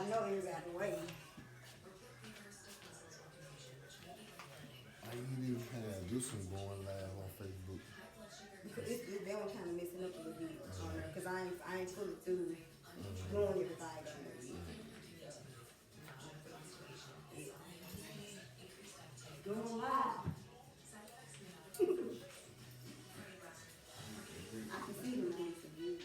know everybody way. I even have this one going live on Facebook. Because that one kind of messing up a little bit on there. Because I ain't fully through doing everything on there yet. Going live. I can see them doing some views.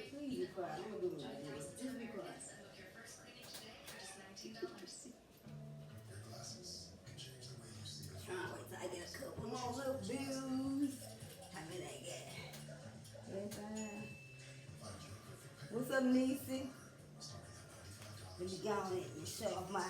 Please be quiet. I'm gonna do it like this. Just be quiet. Wait till I get a couple more little bills. How many I get? What's up, Niecy? Let me go on it and show off my.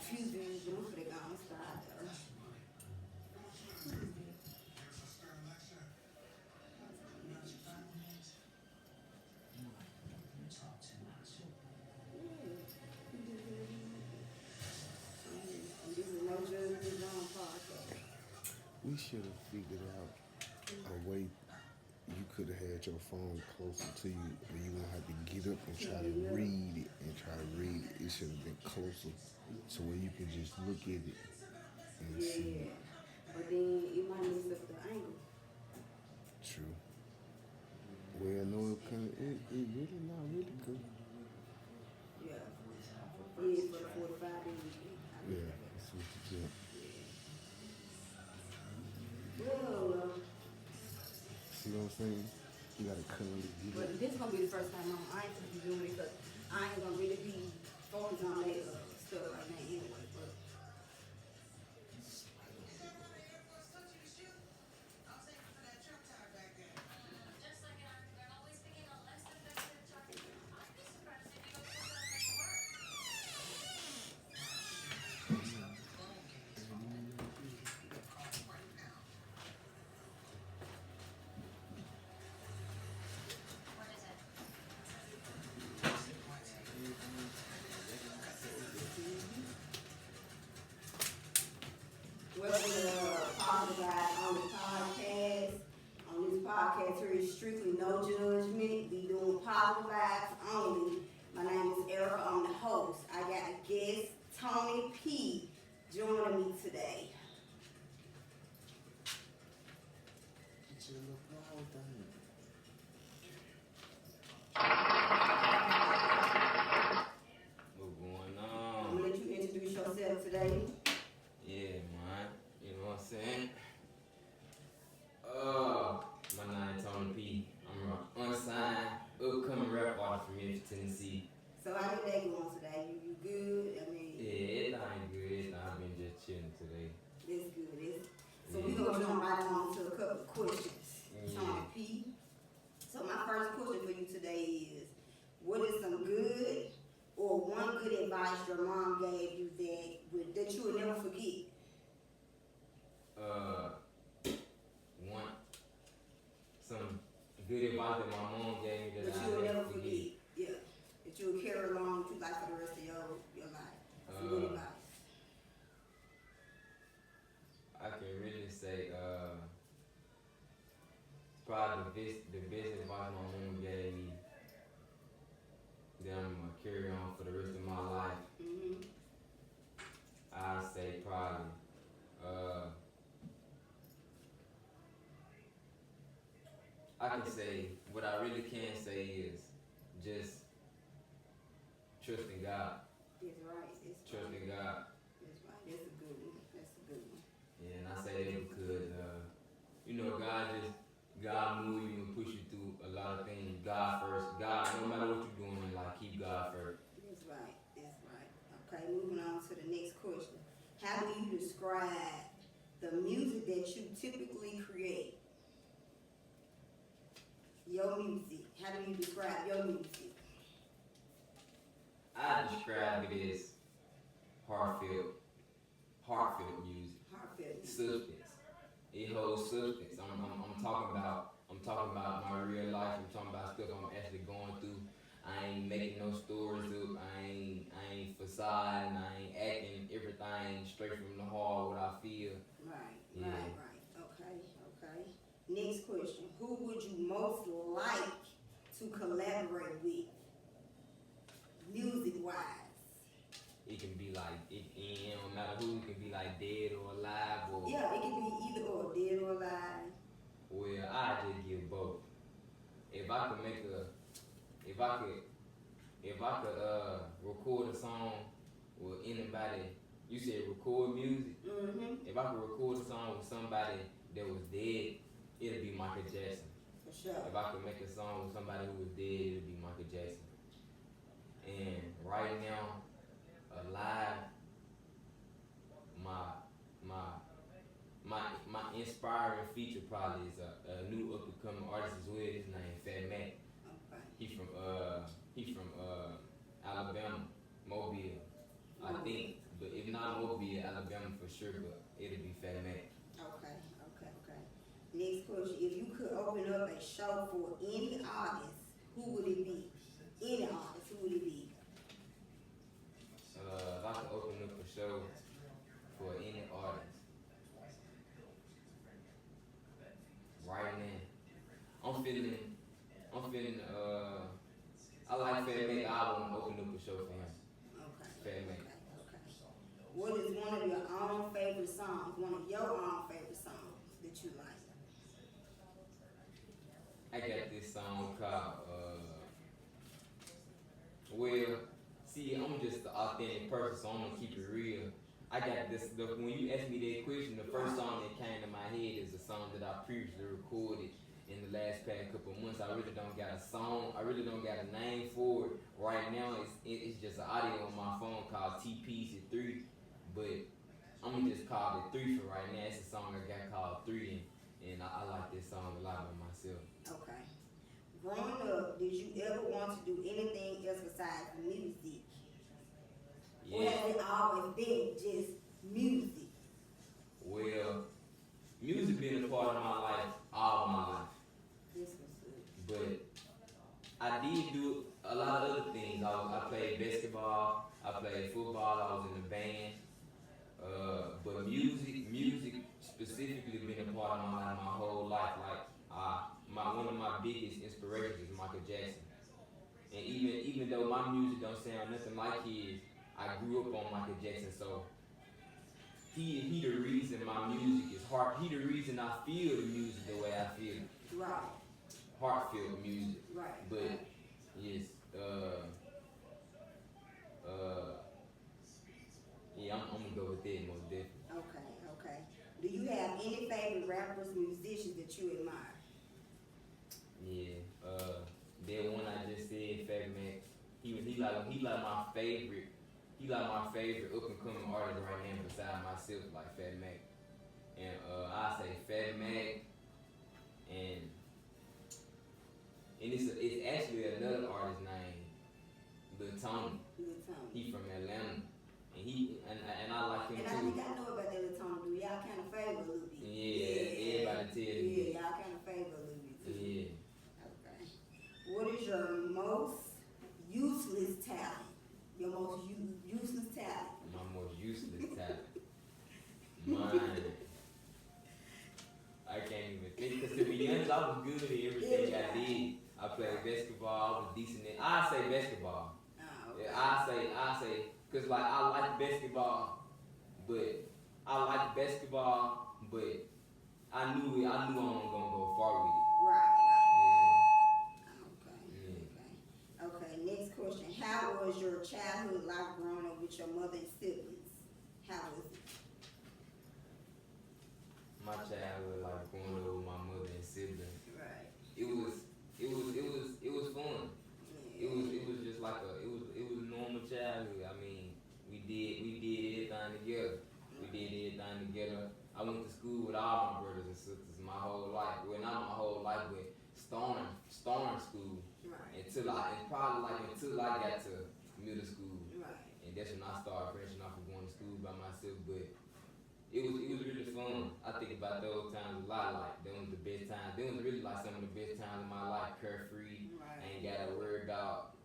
Few things, but I'm gonna go on start though. We should have figured out a way you could have had your phone closer to you, and you won't have to get up and try to read it and try to read it. It should have been closer to where you can just look at it and see it. But then it might mess up the angle. it really not really good. Yeah. Yeah, for the 45 days. Yeah, that's what you get. Well, See what I'm saying? You gotta cuddly get but it. this gonna be the first time I ain't gonna be doing it because I ain't gonna really be focused on that stuff right now anyway. But welcome to Apologize on the podcast. On this podcast here is strictly no judgment. We doing positive vibes only. My name is Erica. I'm the host. I got a guest, Tony P, joining me today. Get your little ball thing. What's going I'm on? gonna let you introduce yourself today. Yeah, man. You know what I'm saying? My name Tony P. I'm an unsigned, upcoming rap artist from Memphis, Tennessee. So how your day going today? You good? I mean, Yeah, everything good. I've been just chilling today. it's good. So we gonna jump right on to a couple of questions. Yeah. Tony P. So my first question for you today is, what is some good or one good advice your mom gave you that you will never forget? One, some good advice that my mom gave me that That I you will never never forget. Yeah. That you will carry along with you like for the rest of your life. Some good advice. I can really say, probably the best advice my mom gave me that I'm gonna carry on for the rest of my life. Mm-hmm. I say probably, I can say, what I really can say is just trust in God. That's right. Trust in God. That's right. That's a good one. That's a good one. Yeah, and I say that because, God move you and push you through a lot of things. God first. God, no matter what you're doing in life, keep God first. That's right. That's right. Okay, moving on to the next question. How do you describe the music that you typically create? Your music. How do you describe your music? I describe it as heartfelt music. Heartfelt. Substance. It holds substance. I'm talking about my real life. I'm talking about stuff I'm actually going through. I ain't making no stories up. I ain't facade. I ain't acting everything straight from the heart. What I feel. Right. Yeah. Right. Okay. Next question. Who would you most like to collaborate with? Music wise. It can be like it don't matter who. It can be like dead or alive or. Yeah, it can be either or, dead or alive. Well, I just give both. If I could record a song with anybody, you said record music. Mm-hmm. If I could record a song with somebody that was dead, it'd be Michael Jackson. For sure. If I could make a song with somebody who was dead, it'd be Michael Jackson. And right now, alive, my inspiring feature probably is a new up and coming artist as well. His name Fat Mac. Okay. He from Alabama, Mobile, I think. But if not Mobile, Alabama for sure. But it'll be Fat Mac. Okay. Next question. If you could open up a show for any artist, who would it be? Any artist, who would it be? If I could open up a show for any artist right now, I'm feeling. I like Fat Mac. I want to open up a show for him. Okay. Fat Mac. Okay. What is one of your own favorite songs? One of your own favorite songs that you like? I got this song called person, so I'm gonna keep it real. I got this. When you asked me that question, the first song that came to my head is a song that I previously recorded in the last past couple of months. I really don't got a song. I really don't got a name for it right now. It's just an audio on my phone called TPC3, but I'm gonna just call it 3 for right now. It's a song I got called 3, and I like this song a lot by myself. Okay. Growing up, did you ever want to do anything else besides music? Or Yeah. has it always been just music? Well, music been a part of my life all my life. This was good. But I did do a lot of other things. I played basketball, I played football, I was in the band. But music specifically been a part of my life my whole life. Like one of my biggest inspirations is Michael Jackson. And even though my music don't sound nothing like his, I grew up on Michael Jackson, so he the reason my music is heart. He the reason I feel the music the way I feel it. Right. Heartfelt music. Right. But yes, yeah, I'm gonna go with that most definitely. Okay. Do you have any favorite rappers, musicians that you admire? Yeah, that one I just said, Fat Mac. He like my favorite. He like my favorite up and coming artist right now beside myself, like Fat Mac. And I say Fat Mac, and it's actually another artist named Lil Tony. Lil Tony. He from Atlanta, and I like him And too. I think I know about that Lil Tony. Do y'all kind of favor a little bit? Yeah, everybody tell me. Yeah, y'all kind of favor a little bit too. Yeah. Okay. What is your most useless talent? Your most useless talent? My most useless talent. Mine. I can't even think. Because to be honest, I was good at everything I did. I played basketball. I was decent at. I say basketball. Oh, okay. Yeah, I say, cause like I like basketball, but I knew I wasn't gonna go far with it. Right. Yeah. Okay, next question. How was your childhood life growing up with your mother and siblings? How was it? My childhood life growing up with my mother and siblings. Right. It was fun. Yeah. It was just like a normal childhood. I mean, we did everything together. I went to school with all my brothers and sisters my whole life. Well, not my whole life, but starting school Right. until I got to middle school, Right. and that's when I started branching off and going to school by myself. But it was really fun. I think about those times a lot. Like them was the best times. Them was really like some of the best times in my life. Carefree. Right. I ain't gotta worry about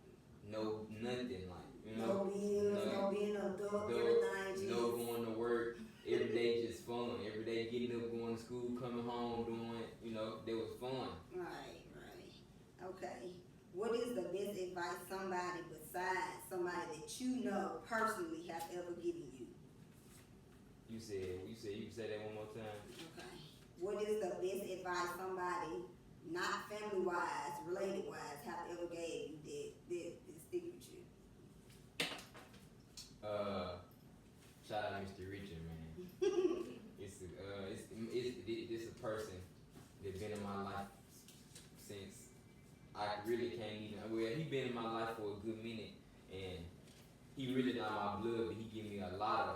nothing. Like No bills, no being an adult, everything just. no going to work. Every day just fun. Every day getting up, going to school, coming home, doing. That was fun. Right. Okay. What is the best advice somebody besides somebody that you know personally have ever given you? You said that one more time. Okay. What is the best advice somebody, not family wise, related wise, have ever gave you that stick with you? Shout out Mr. Richard, man. It's a person that's been in my life since I really can't even. Well, he been in my life for a good minute, and he really not my blood, but he give me a lot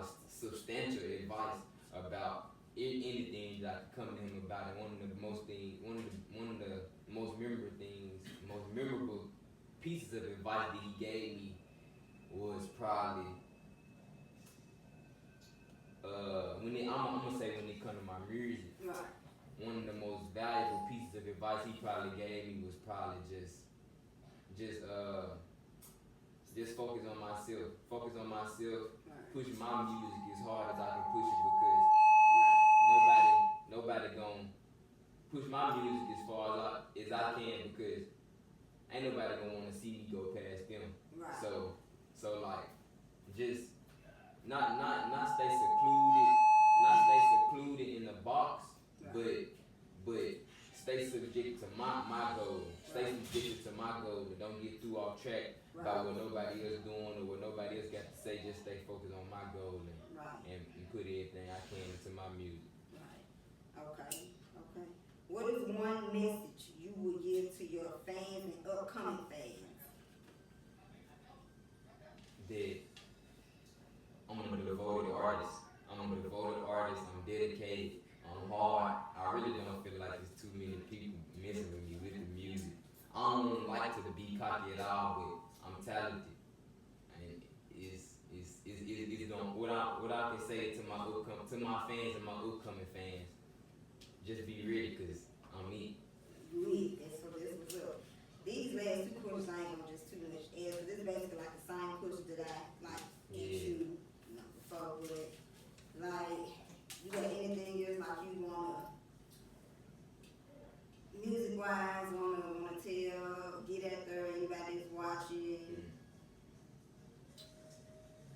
of substantial advice about anything that I could come to him about. And one of the most memorable pieces of advice that he gave me was probably I'm gonna say when it come to my music. Right. One of the most valuable pieces of advice he probably gave me was probably just focus on myself. Focus on myself. Right. Push my music as hard as I can push it, because nobody gonna push my music as far as I can, because ain't nobody gonna wanna see me go past them. Right. So like just not stay secluded in the box, Right. but stay subject to my goals. stay consistent to my goal and don't get too off track by what nobody else doing or what nobody else got to say. Just stay focused on my goal and put everything I can into my music. Right. Okay. Okay. What is one message you would give to your fans and upcoming fans? That I'm a devoted artist. I'm dedicated. I'm hard. I really don't feel like there's too many people messing with me with the music. I don't like to be cocky at all, but I'm talented. And it's going. What I can say to my fans and my upcoming fans, just be ready, cause I'm me. That's what's up. These last two questions I ain't gonna just too much answer. This is basically like the same question that I like asked you before, but like you got anything else like you wanna music wise wanna tell, get out there, anybody that's watching?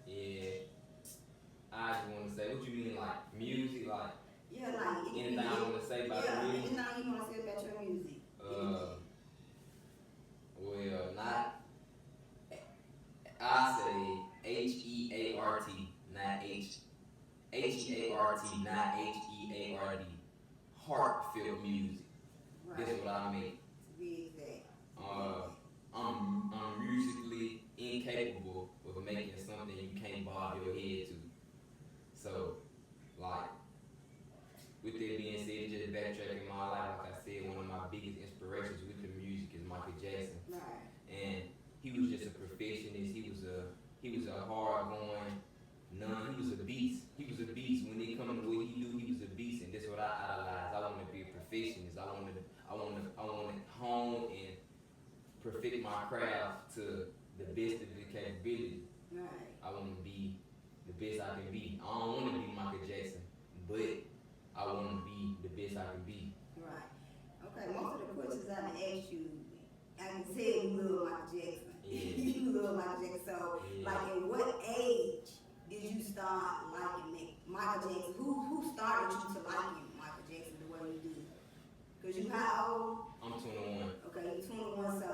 Yeah. I just wanna say, what you mean, like music, like anything I wanna say about the music? Anything you wanna say about your music? Well, not. I say HEART, not HEART, not HEARD. Heartfelt music. Right. That's what I make. I'm musically incapable of making something you can't bob your head to. So, like, with that being said, just backtracking my life, like I said, one of my biggest inspirations with the music is Michael Jackson. Right. And he was just a perfectionist. He was a hard going he was a beast. He was a beast. When it come to what he do, he was a beast, and that's what I idolize. I want to be a perfectionist. I want to hone and perfect my craft to the best of the capability. Right. I want to be the best I can be. I don't want to be Michael Jackson, but I want to be the best I can be. Right. Okay. Most of the questions I done asked you, I can tell you love Michael Jackson. Yeah. You love Michael Jackson. So, like, at what age did you start liking Michael Jackson? Who started you to liking Michael Jackson the way you do? Because you how old? I'm 21. Okay, you're 21, so.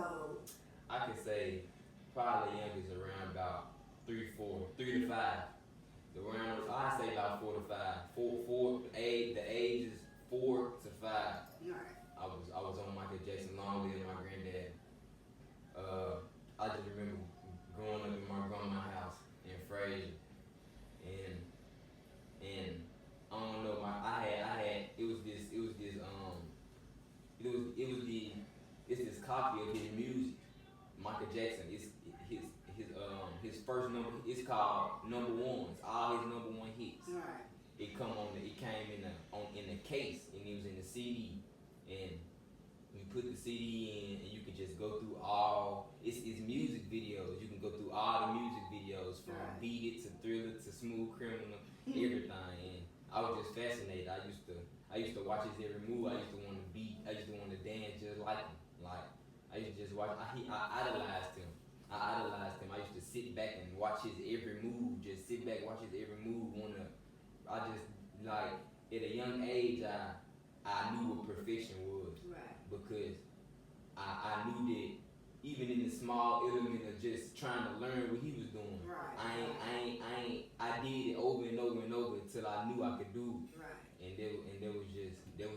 I could say probably youngest around about 3 to 5. I say about 4 to 5. The age is 4 to 5. Right. I was on Michael Jackson, long live my granddad. I just remember growing up in my grandma's house in Fraser, and I don't know, it's this copy of his music. Michael Jackson, it's his first number. It's called Number Ones. All his number one hits. Right. It came in the case, and it was in the CD, and you put the CD in, and you could just go through all. It's music videos. You can go through all the music videos from Beat It to Thriller to Smooth Criminal, everything. And I was just fascinated. I used to watch his every move. I used to want to dance just like him. Like, I used to just watch. I idolized him. I used to sit back and watch his every move. Just sit back, watch his every move. I just, like, at a young age, I knew what perfection was. Right. Because I knew that even in the small element of just trying to learn what he was doing, right. I did it over and over and over until I knew I could do it. Right. And there was just an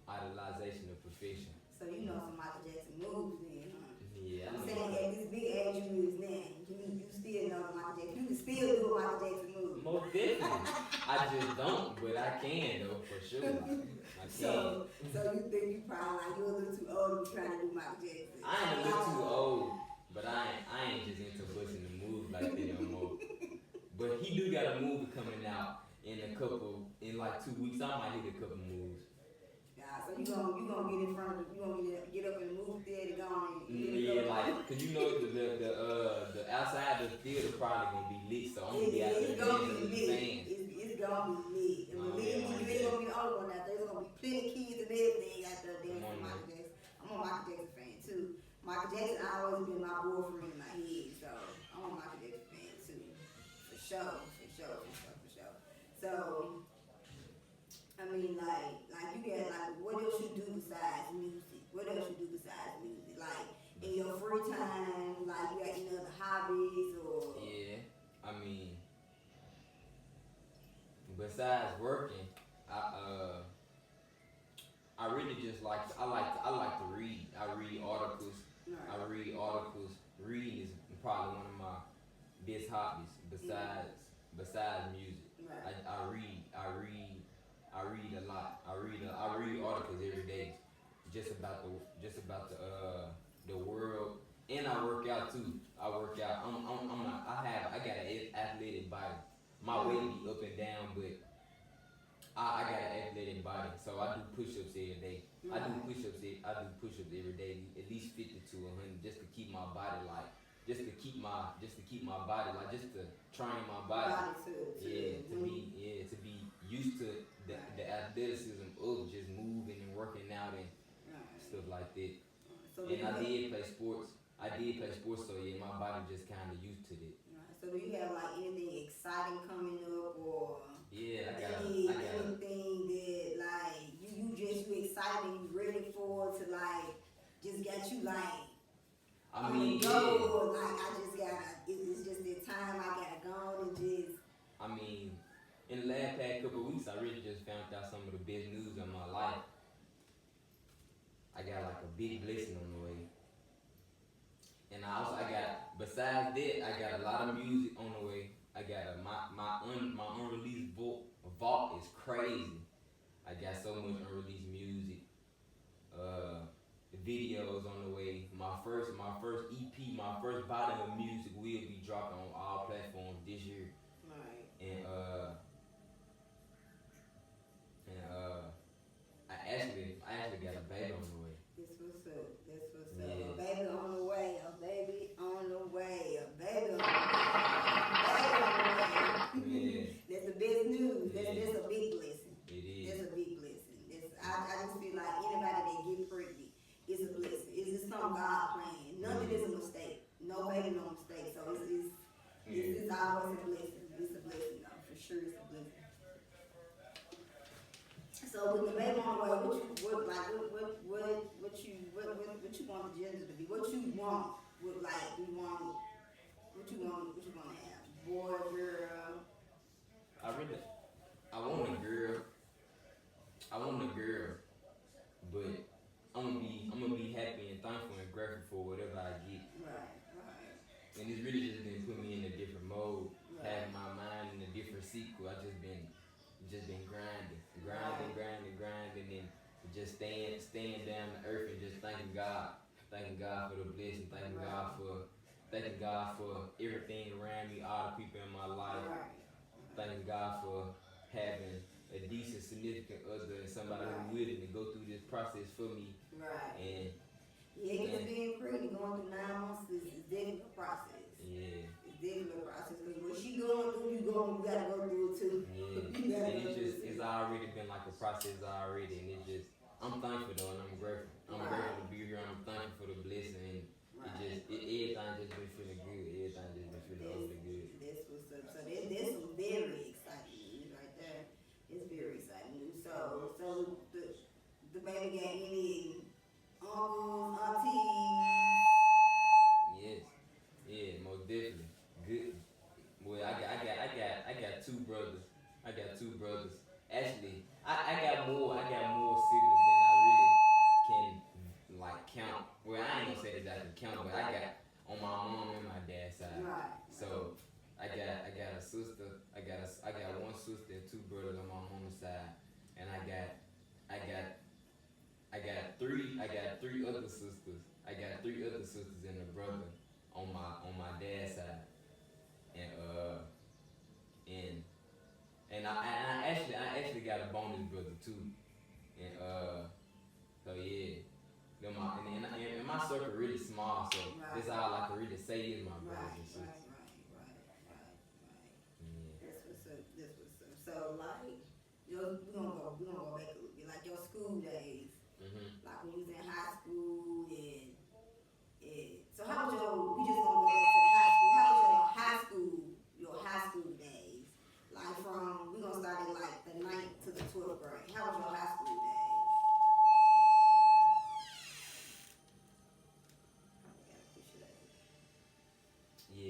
idolization of perfection. So you know some Michael Jackson moves then, huh? Yeah. I'm saying at this big age you is now, you still know Michael Jackson. You can still do a Michael Jackson move. Most definitely. I just don't, but I can though, for sure. I can. So you think you probably like you're a little too old to be trying to do Michael Jackson? I ain't a little too old, but I ain't just into busting the moves like that no more. But he do got a movie coming out in like 2 weeks. I might hit a couple moves. So you gonna get in front of you gonna get up in the movie theater, go on and yeah, like, cause you know the outside of the theater probably gonna be lit, so I'm gonna be out there dancing with the fans. It's gonna be lit. And believe me, you ain't gonna be the only one out there. There's gonna be plenty of kids and everything out there dancing with Michael Jackson. I'm a Michael Jackson fan too. Michael Jackson always been my boyfriend in my head, so I'm a Michael Jackson fan too. For sure. So I mean, like you got, like, what else you do besides music? What else you do besides hobbies or? Yeah, I mean, besides working, I I really just I like to read. I read articles. I Right. read articles. Reading is probably one of my best hobbies besides music. Right. I read a lot. I read articles every day, just about the world, and I work out too. I work out. I got an athletic body. My weight be up and down, but I got an athletic body, so I do push-ups every day. I do push-ups every day, at least 50 to 100, just to keep my body like, just to keep my body like, just to train my body. Body to To be used to the athleticism of just moving and working out and right. stuff like that. So And I did play sports. So yeah, my body just kind of used to that. right. So do you have like anything exciting coming up or? Yeah, Anything that like you excited and you ready for to like just get you like I mean, go yeah. or like I just gotta it's just that time I gotta go and just I mean, in the last past couple of weeks, I really just found out some of the best news of my life. I got like a big blessing on the way, and I got besides that, I got a lot of music on the way. I got my unreleased vault is crazy. I got so much unreleased music. The videos on the way. My first EP, my first body of music will be dropping on all platforms this year. right. And I actually got a baby on the way. This what's up. This what's up. Yeah. A baby on the way. A baby on the way. A baby on the way. Yeah. That's the best news. That's Yeah. a big blessing. It is. That's a big blessing. I just feel like anybody that get pregnant is a blessing. It's just something God planned. None of it is a mistake. No baby, no mistake. So it's always a blessing. It's a blessing though. For sure it's a blessing. So with the baby on the way, what you want the gender to be? What you want with like what you want to have? Boy, girl. I want a girl. But I'm gonna be happy and thankful and grateful for whatever I get. Right. And it's really just been putting me in a different mode, Right. having my mind in a different sequel. I just been grinding, and just staying down to earth and just thanking God for the blessing, thanking God for everything around me, all the people in my life, Right. thanking God for having a decent, significant other and somebody who's willing to go through this process for me. Right. And Yeah, because being pregnant, going through 9 months is definitely a process. yeah. It's definitely a process. Because what she going through, you gotta go through it too. Yeah, and it's already been like a process already, and I'm thankful though, and I'm grateful. I'm grateful to be here, and I'm thankful for the blessing, and everything just been feeling good. Everything just been feeling overly good. That's what's up. So that's some very exciting news right there. It's very exciting news. So the baby got any uncles, aunties? Yes, yeah, most definitely. Good. Well, I got two brothers. Actually, I got more siblings than I really can like count. Well, I ain't gonna say that I can count, but I got on my mom and my dad's side. Right. So I got a sister. I got one sister and two brothers on my mom's side, and I got three other sisters. I got three other sisters and a brother on my dad's side, and I actually got a bonus brother too, and so yeah. And my circle really small, so that's all I can really say is my brothers and sisters. Right. Yeah. That's what's up. So like, we're gonna go back a little bit. Like your school days, like when you was in high school and so how was we just gonna go back to the high school. How was your high school days? Like we gonna start at like the 9th to the 12th grade. How was your high school days? Yeah,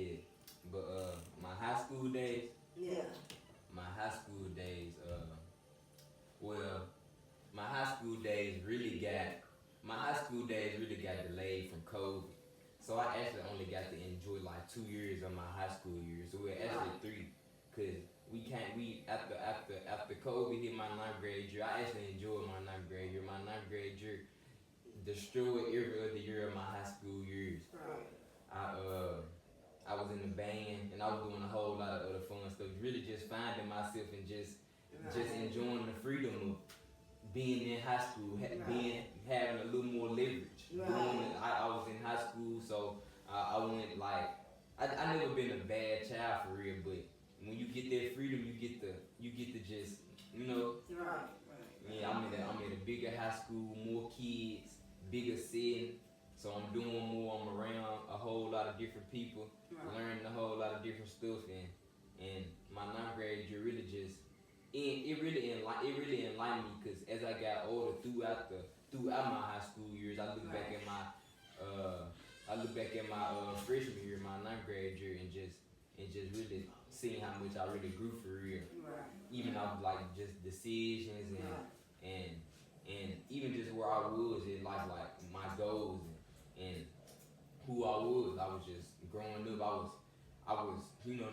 destroyed every other year of my high school years. Right. I was in the band and I was doing a whole lot of other fun stuff. Really just finding myself and just enjoying the freedom of being in high school, having a little more leverage. Right. I was in high school, so I went like I never been a bad child for real, but when you get that freedom, you get to just Right. yeah. I'm in a bigger high school, more kids, bigger setting. So I'm doing more. I'm around a whole lot of different people, learning a whole lot of different stuff, and my ninth grade year really just it really enlightened me because as I got older throughout my high school years, I look back at my freshman year, my ninth grade year, and just really seeing how much I really grew for real. Right. Even off like just decisions and even just where I was in life, like my goals and who I was. I was just growing up. I was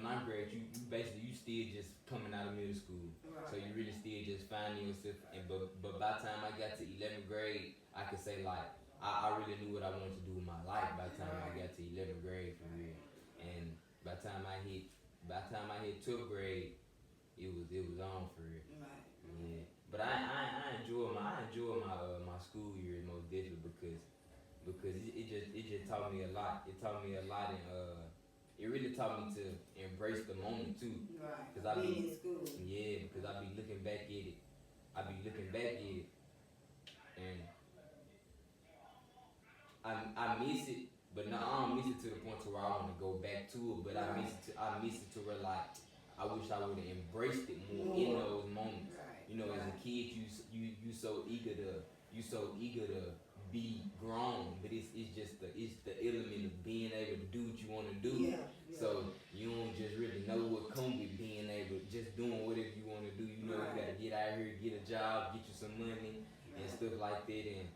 ninth grade. You basically still just coming out of middle school, so you really still just finding yourself. But by the time I got to 11th grade, I could say like I really knew what I wanted to do with my life. By the time I got to 11th grade for real, and by the time I hit 12th grade, it was on for real. Right. Yeah, but I enjoy my school years most definitely because it just taught me a lot. It taught me a lot, and it really taught me to embrace the moment too. Right. Cause I Being in school. yeah, because I be looking back at it. And I miss it, but no, I don't miss it to the point to where I want to go back to it. But I miss it to where like I wish I would have embraced it more in those moments. Right. As a kid, you so eager to be grown, but it's the element of being able to do what you want to do. Yeah. So you don't just really know what comes with being able just doing whatever you want to do. You gotta get out here, get a job, get you some money and stuff like that, and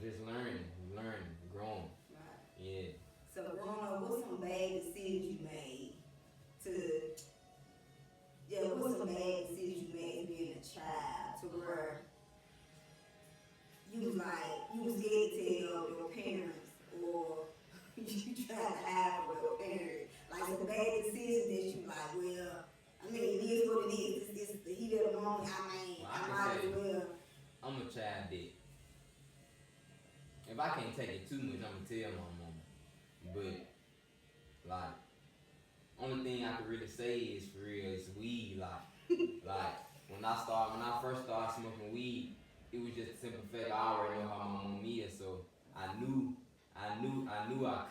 just learning, growing. Right. Yeah. So growing up, what's some bad decisions you made what's some bad decisions you made being a child to where you was scared to tell your parents or you tried to hide from your parents? Like some bad decisions that you like, well, I mean, it is what it is. It's the heat of the moment. I might as well. I'm a child that if I can't take it too much, I'm gonna tell my mama. But like, only thing I can really say is for real is weed. Like when I first started smoking weed, it was just a simple fact I already know how my mom is, so I knew I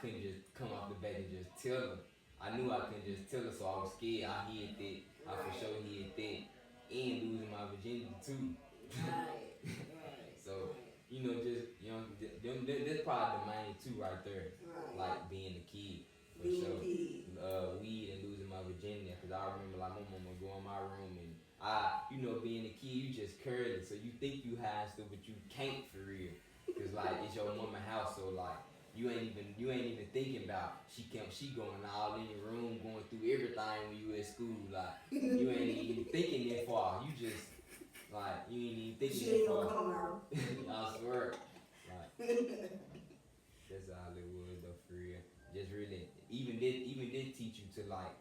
couldn't just come off the back and just tell her. I knew I couldn't just tell her, so I was scared. I hid that. I for sure hid that, and losing my virginity too. Right. So that's probably the main two right there. Right. Like being a kid. For Being sure. a kid. Weed and losing my virginity, because I remember like my mama would go in my room and being a kid, you just curly, so you think you high stuff, but you can't for real, cause like it's your mama house, so like you ain't even thinking about she going all in your room, going through everything when you at school, like you ain't even thinking that far, you just like you ain't even thinking that far. I swear, like that's all it was though for real. Just really, even that teach you to like,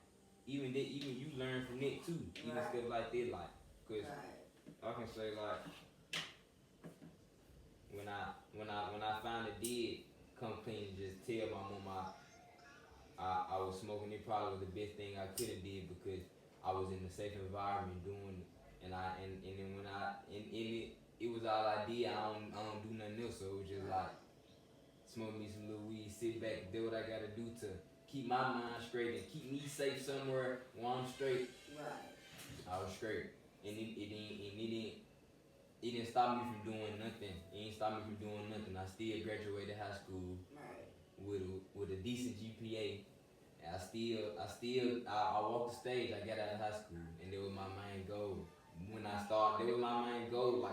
even you learn from it too. Even stuff like that, like, cause I can say like, when I finally did come clean and just tell my mom I was smoking, it probably was the best thing I could have did because I was in a safe environment doing it, and then when it was all I did. I don't do nothing else, so it was just like smoke me some little weed, sit back, do what I gotta do to keep my mind straight and keep me safe somewhere while I'm straight. Right. I was straight, and it didn't stop me from doing nothing. It didn't stop me from doing nothing. I still graduated high school with a decent GPA. And I walked the stage. I got out of high school, and that was my main goal. When I like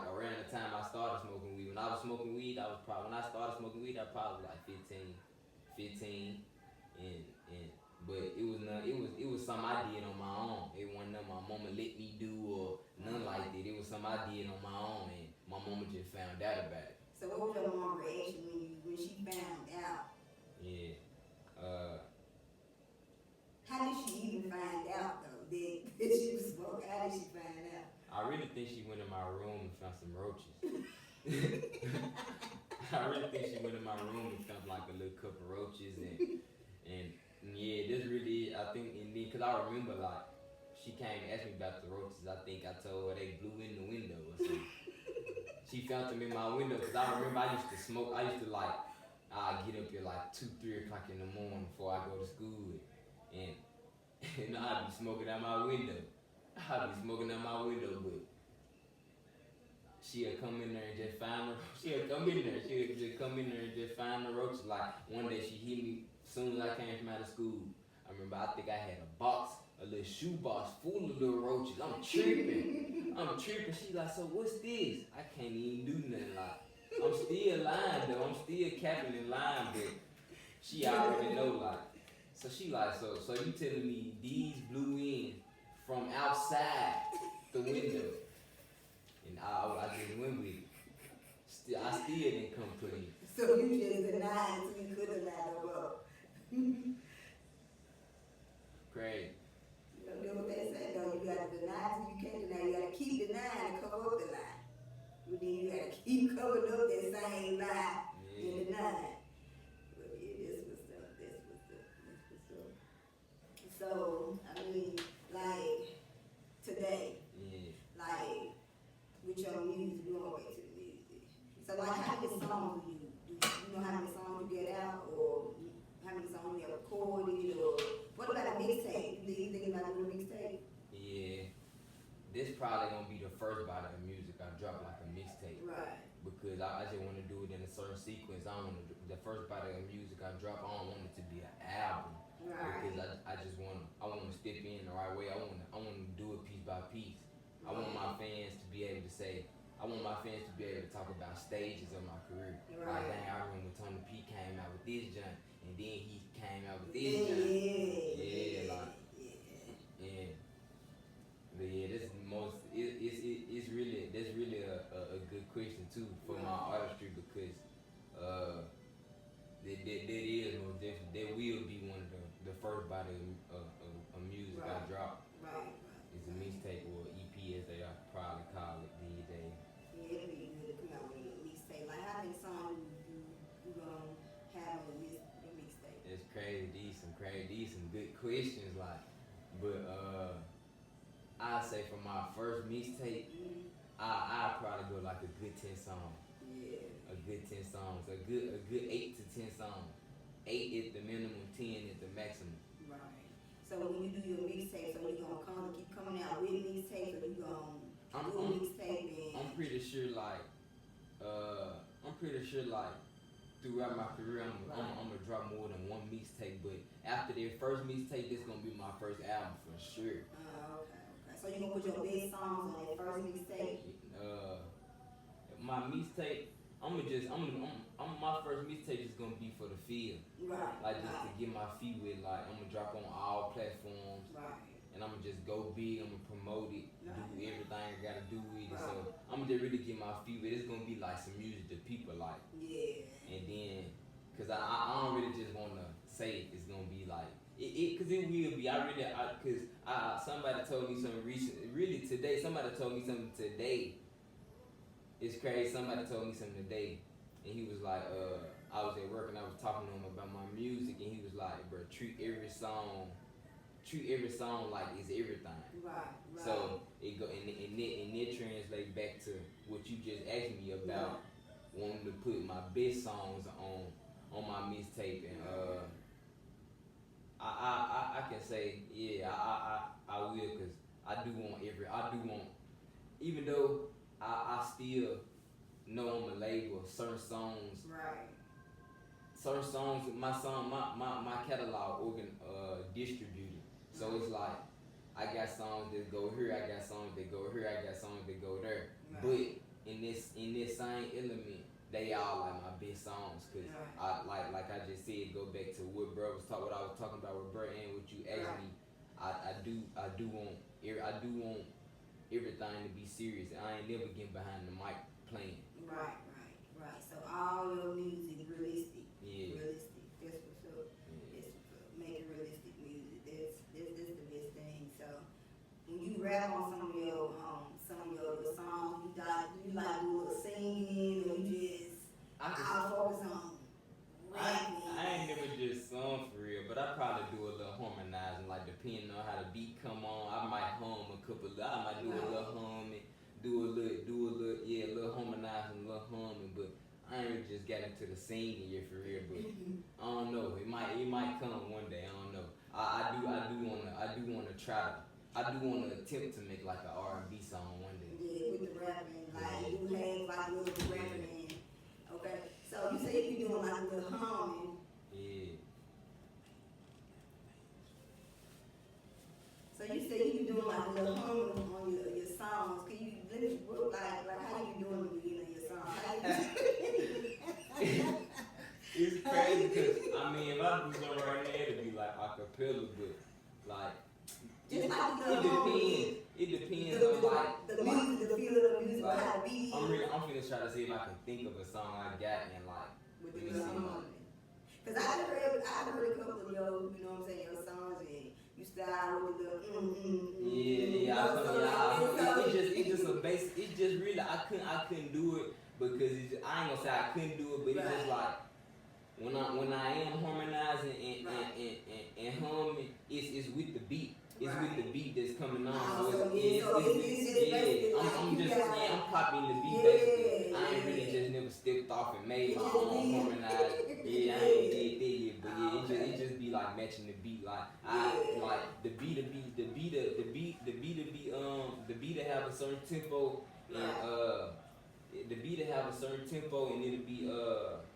around the time I started smoking weed. When I was smoking weed, when I started smoking weed, I was probably like 15, but it was something I did on my own. It wasn't nothing my mama let me do or nothing like that. It was something I did on my own, and my mama just found out about it. So what was your mom's reaction when she found out? Yeah. How did she even find out though that she was smoking? How did she find out? I really think she went in my room and found some roaches. I really think she went in my room and found like a little cup of roaches and yeah, this really I think and then cause I remember like she came and asked me about the roaches. I think I told her they blew in the window or something. She found them in my window because I remember I used to smoke. I used to like I get up at like 2, 3 o'clock in the morning before I go to school and I'd be smoking out my window. I'd be smoking out my window, but she'll come in there and just find the she'll just come in there and just find the roaches. Like one day she hit me as soon as I came from out of school. I remember I think I had a little shoe box full of little roaches. I'm tripping. She's like, so what's this? I can't even do nothing. Like I'm still lying though. I'm still capping and lying, but she already know like. So she like, so you telling me these blew in from outside the window? And I just went with it. I still didn't come clean. So you just denied until you couldn't lie no more. Crazy. You know, that's what they say though. You gotta deny till you can't deny. You gotta keep denying to cover up the lie. But then you gotta keep covering up that same lie and denying. But yeah, this was up. So, I mean, like, today, like, with your music, we won't wait to the music. So, like, how many songs do you know how many songs you get out, or how many songs you have recorded, or what about a mixtape? Do you think about doing a mixtape? Yeah. This probably gonna be the first body of music I drop like a mixtape. Right. Because I just want to do it in a certain sequence. I don't want to, the first body of music I drop, I don't want it to be an album. Right. Because I just want to step in the right way. I want to do it piece by piece. I want my fans to be able to say, I want my fans to be able to talk about stages of my career. Right. Like, dang, I remember when Tony P came out with this junk, and then he came out with this junk. Yeah, like, yeah. But yeah, this is it's really that's really a good question too for my artistry because that is most definitely that will be one of the first body of music I drop. Right. It's a mixtape or EP as they are probably call it these days. Yeah, it'd be good to come out with a mixtape. Like, how many songs you gonna have on the mixtape? It's crazy. These some good questions. Like, but I say for my first mixtape, I probably go like a good 10 songs. Yeah. A good 10 songs. A good 8 to 10 songs. 8 at the minimum, 10 at the maximum. Right. So when you do your mixtape, so you gonna keep coming out with mixtapes, or you gonna do a mixtape and I'm pretty sure like throughout my career I'm gonna drop more than one mixtape, but after their first mixtape, this gonna be my first album for sure. okay. So you gonna put your best songs on that first mixtape? My mixtape, my first mixtape is gonna be for the field. Right. Like just to get my feet with, like I'm gonna drop on all platforms. Right. And I'm gonna just go big, I'm gonna promote it, do everything I gotta do with it. Right. So I'm gonna just really get my feet with it. It's gonna be like some music that people like. Yeah. And then, cause I don't really just wanna say it's gonna be like, cause it will be, somebody told me something somebody told me something today. It's crazy, somebody told me something today. And he was like, I was at work and I was talking to him about my music and he was like, bro, treat every song like it's everything. Right. So it go and it translates back to what you just asked me about, wanting to put my best songs on my mixtape, and I can say I will, cause I do want even though I still know I'm a label, certain songs, my catalog distributed. So it's like, I got songs that go here, I got songs that go here, I got songs that go there. Right. But in this same element, they all like my best songs. Cause I like I just said, go back to what I was talking about with bro and what you asked me. I do want everything to be serious. I ain't never getting behind the mic playing. Right. So all your music realistic. Yeah. Realistic. That's what's up. That's what's up. Make realistic music. That's the best thing. So when you rap on some of your songs, you like do a little singing, or you just I'll focus on rapping. I ain't never just sung for real, but I probably do a little harmonizing, like depending on how the beat come on. I might hum a couple. I might do a little humming, do a little harmonizing, a little humming. But I ain't just got into the singing yet for real. But I don't know. It might come one day. I don't know. I do wanna try. I do wanna attempt to make like an R&B song one day. Yeah, with the rapping, like you have like a little rapping. Okay, so you say you doing like a little humming. Yeah. So you say you doing like a little humming on your songs. Can you let me like how you doing the beginning of your song? It's crazy because I mean if I do something right now it'd be like acapella, but like just like it depends on like the music, the feel of the music, like, how the beat. I'm finna try to see if I can think of a song I got and like With let the me see. humming. Cause I heard a couple of your, you know what I'm saying, your songs, and you start with the It just a basic. It just really I couldn't do it because I ain't gonna say I couldn't do it, but it's just like when I am harmonizing and humming, it's with the beat. It's with the beat that's coming on. So I'm popping the beat basically. I ain't really just never stepped off and made my own harmonized. Yeah, I ain't did that yet, but yeah, it just be like matching the beat. Like the beat to have a certain tempo and the beat to have a certain tempo and it'll be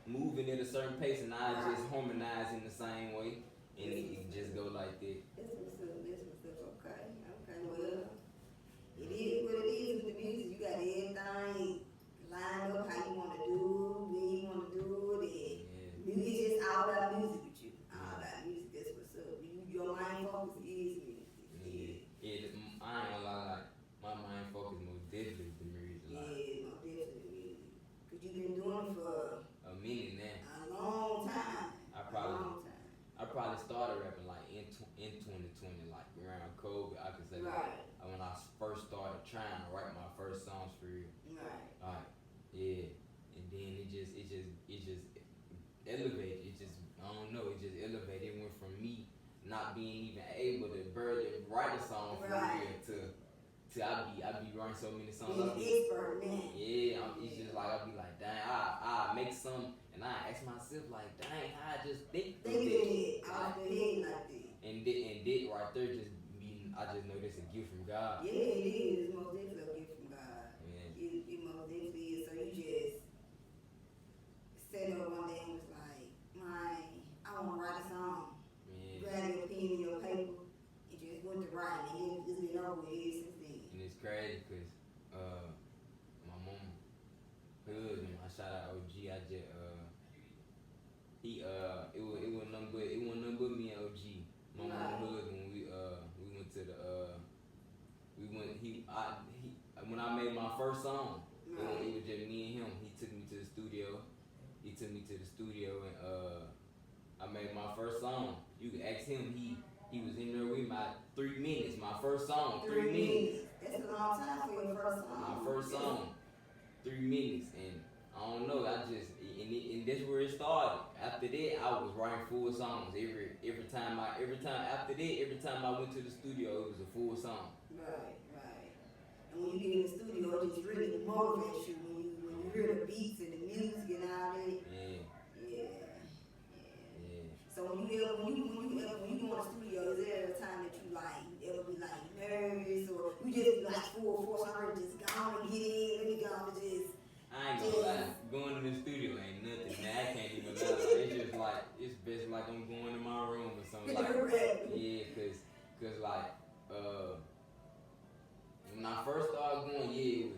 moving at a certain pace and I just harmonize in the same way and it just go like that. This was okay. Well, it is what it is with the music. You got everything lined up how you want to do it, when you want to do it, and it's just all about music with you. All about music. That's what's up. Your main focus is music. I ain't gonna lie, like my main focus most definitely the music. Yeah, most definitely music. Cause you've been doing it for a minute now. a long time. I probably started rapping like in 2020, like around COVID. I could say like when I first started trying to write my first songs for real. Right. Yeah, and then it just elevated. It just I don't know. It just elevated. It went from me not being even able to barely write a song for real to I be writing so many songs. Expert man. Yeah, it's just like I be like, dang, I make some. And I ask myself like, dang, how I just think of it. And that right there just mean I just know that's a gift from God. Yeah, it is. It's most definitely a gift from God. Yeah. It most definitely is. So you just sat up one day and was like, I want to write a song. Yeah. Grab your pen and your paper and just went to writing. And it's been over with since then. And it's crazy because my mom, husband, I shout out OG. I just it was nothing but me and OG. My mom husband, we went to the when I made my first song, it was just me and him. He took me to the studio and I made my first song. You can ask him, he was in there with my 3 minutes, my first song, 3 minutes. That's a long time for your first song. My first song, 3 minutes, and I don't know. And that's where it started. After that, I was writing full songs every time I went to the studio, it was a full song. Right. And when you get in the studio, it just really motivates you when you hear the beats and the music and all that. Yeah. So when you go in the studio, is there a time that you ever be like nervous or you just be like full force, I'm just gone and get in, let me go and just. I ain't gonna lie, going to the studio ain't nothing. Man, I can't even lie. It's just like it's best like I'm going to my room or something like. Yeah, cause like when I first started going, it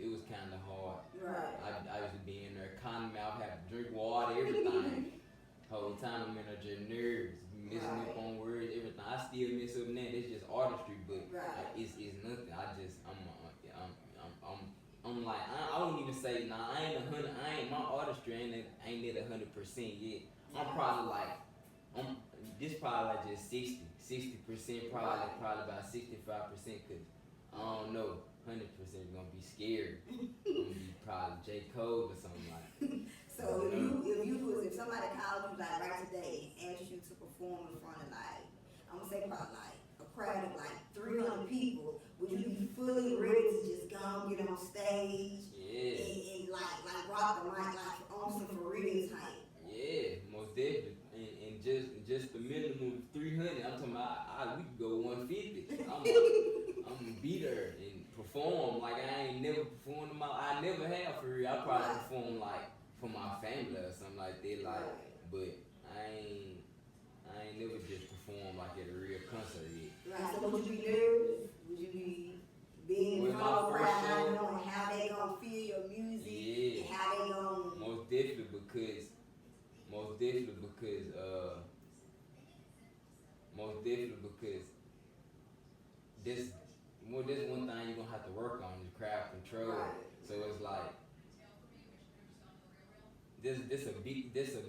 was kind of hard. Right. I used to be in there conning out, have to drink water, everything. Whole time I'm in there just nervous, messing up on words, everything. I still mess up now. It's just artistry, but it's nothing. I'm like I don't won't even say, nah, I ain't 100. My artistry ain't at 100% yet. I'm probably like, this probably like just 60%, probably about 65%, cause I don't know, 100% gonna be scary. Gonna be probably J. Cole or something like that. So if somebody called you like right today and asked you to perform in front of like, I'm gonna say probably like a crowd of like 300 people, would you be fully ready to just go and get on stage and like rock the mic like on some for real type? Yeah, most definitely. And just the minimum of 300. I'm talking about we could go 150. I'm gonna be there and perform like I ain't never performed I never have for real. I probably perform like for my family or something like that. Like, but I ain't never just performed like at a real concert yet. Right. So would you be nervous? Would you be being in front of a crowd, knowing how they gonna feel your music? Yeah. And how they gonna Most definitely because this one thing you're gonna have to work on is crowd control. Right. So it's like this a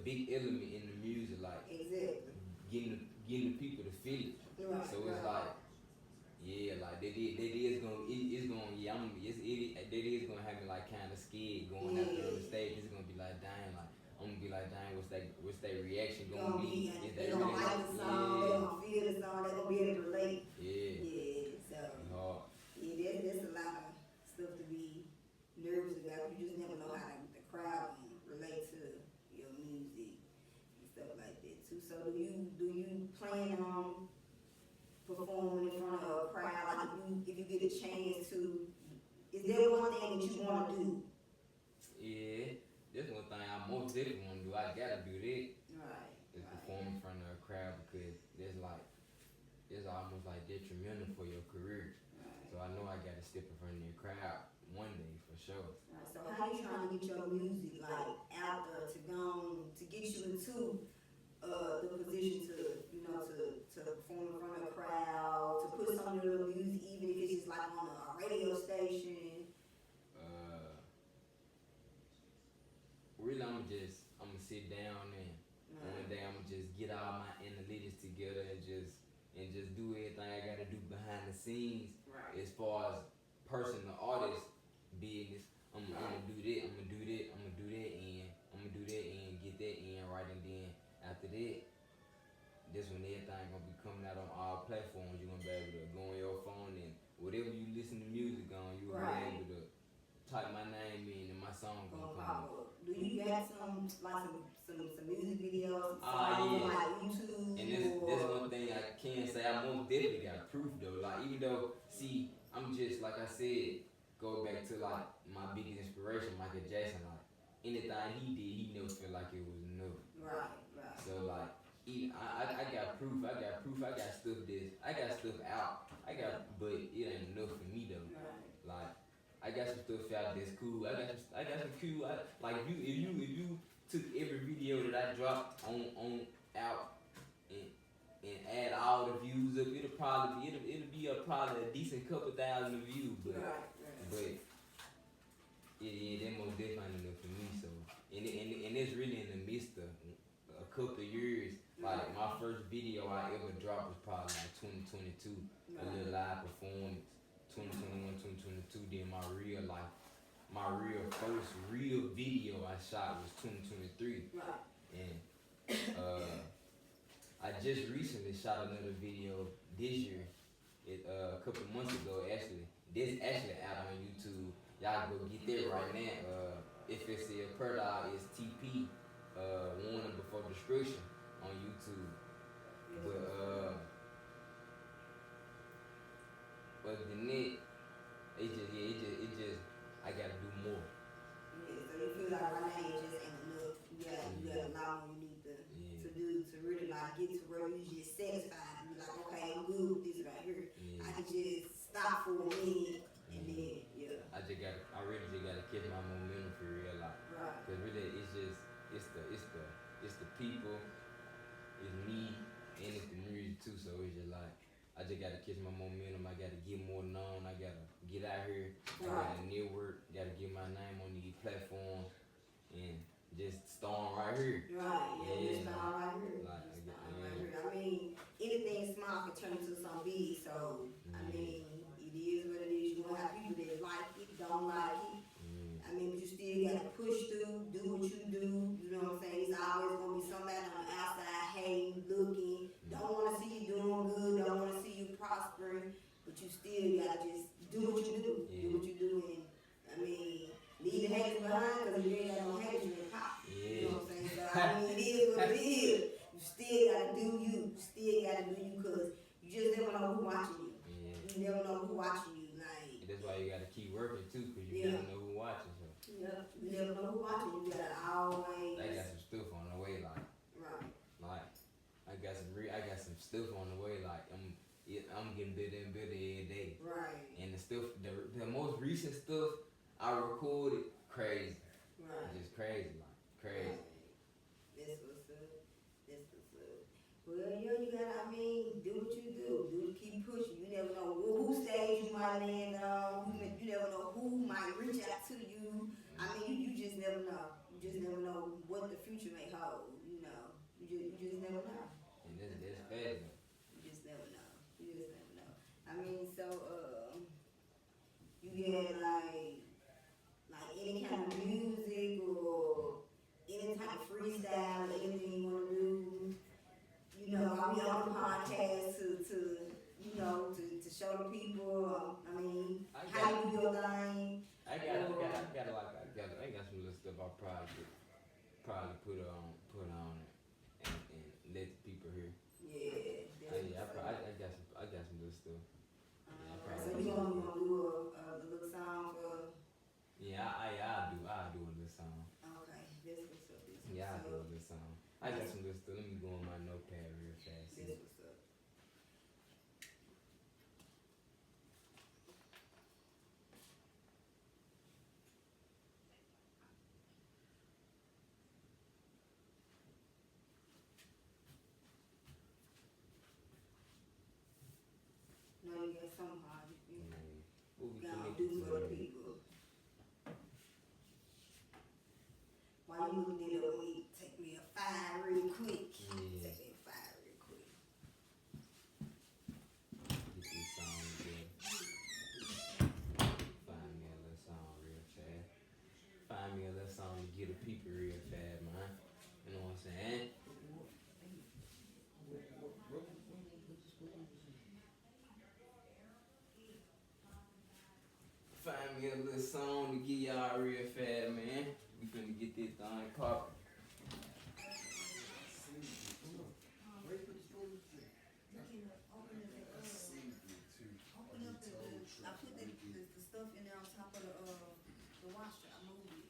big element in the music, like exactly getting the people to feel it. right. So it's like like that is gonna have me like kind of scared going out there on the stage. It's gonna be like dang, like I'm gonna be like dang, what's that reaction gonna be? Is They they gonna really like the song, they gonna feel the song, they gonna be able to relate. So there's a lot of stuff to be nervous about. You just never know how the crowd relate to your music and stuff like that too. So do you plan on performing in front of a crowd? Like if you get a chance to, is there one thing that you want to do? Yeah, that's one thing I most definitely want to do. I gotta do that. Right. Is perform in front of a crowd because it's almost like detrimental for your career. Right. So I know I gotta step in front of the crowd one day for sure. Right. So how you trying to get your music like out there to get you into the position to perform in front of a crowd, to put some of your music, even if it's just like on a radio station? Really, I'm gonna sit down and one day I'm gonna just get all my analytics together and just do everything I gotta do behind the scenes. Right. As far as personal artist business, I'm gonna do that, and I'm gonna do that and get that in right, and then after that, this when everything gonna be coming out on all platforms. You're gonna be able to go on your phone and whatever you listen to music on, you'll be able to type my name in and my song gonna come up. Do you got some music videos, like YouTube? And this one thing I can say, I most definitely got proof though. Like even though, see, I'm just like I said, go back to like my biggest inspiration, Michael Jackson. Like anything he did, he never felt like it was enough. Right. So like, I got proof. I got stuff out. But it ain't enough for me though. Right. Like I got some stuff out that's cool. I got some cool. Like if you took every video that I dropped on out and add all the views up, it'll be probably a decent couple thousand views. But that most definitely enough for me. So and it's really in the midst of a couple of years. Like my first video I ever dropped was probably like 2022, a little live performance. 2021, 2022. Then my first real video I shot was 2023. Right. And I just recently shot another video this year. A couple months ago actually. This actually out on YouTube. Y'all go get that right now. If it's a Perdog, it's TP. Warning Before Destruction on YouTube. But the net, it just, I gotta do more. Yeah, so you feel like right now it just ain't enough. You got a lot more you need to do to really like get to where you just satisfied. You like, okay, I'm good with this right here. I can just stop for a minute and then I really just gotta catch my momentum for real life. Right. Cause really, it's the people, it's me, and it's the music too. So it's just like I just gotta catch my momentum. I gotta get more known. I gotta get out here. I gotta network. Gotta get my name on these platforms and just storm right here. Right, yeah, Yeah, just start right here. like, Just start yeah. right here. I mean, anything small can turn into something big, so, I mean, it is what it is. You're gonna have people that like it, don't like it. I mean, but you still gotta push through, do what you do, you know what I'm saying? It's always gonna be somebody on the outside hating, looking, don't wanna see you doing good, don't wanna see you prospering, but you still gotta just do what you do. Do what you do, and, I mean, leave the haters behind, cause if you ain't got no haters, you ain't pop. You know what I'm saying? So, I mean, it is what it is. You still gotta do you. You still gotta do you, cause you just never know who watching you. Yeah. You never know who watching you, like. And that's why you gotta keep working too, cause you Yeah. never know who watching. So Yeah, you never know who watching. You gotta always. I got some stuff on the way, like Right. I got some stuff on the way, like I'm getting better and better every day. Right. And the stuff, the most recent stuff I recorded, crazy. Right. Just crazy, like crazy. Right. This was up. This was up. Well, you gotta, I mean, do what you do. Keep pushing. You never know who stage you might land on. You never know who might reach out to you. I mean, you just never know. You just never know what the future may hold. You know, you just never know. And that's fast. You just never know. You just never know. I mean, so you get like any kind of music or any type of freestyle or anything you want to do. You know, I'll be on the podcast to show the people. I mean, how you do your thing. I got some little stuff I'll probably put on and let the people hear. Yeah. I got some little stuff. So you gonna do a little song for? Yeah, I'll do a little song. Okay, this was up. Yeah, I'll do a little song. I got some little stuff. Let me go on my notepad real fast. This was up. No, you got some hard. What we Gotta connected do to for the today? people. While you looking it up, take me a 5 real quick. Yeah. Take me a 5 real quick. Get this song together. Find me a little song real fast. Find me a little song to get the people real fast, man. You know what I'm saying? Find me a little song to get y'all real fast, man. We finna get this thing poppin'. I put the stuff in there on top of the washer. I moved it.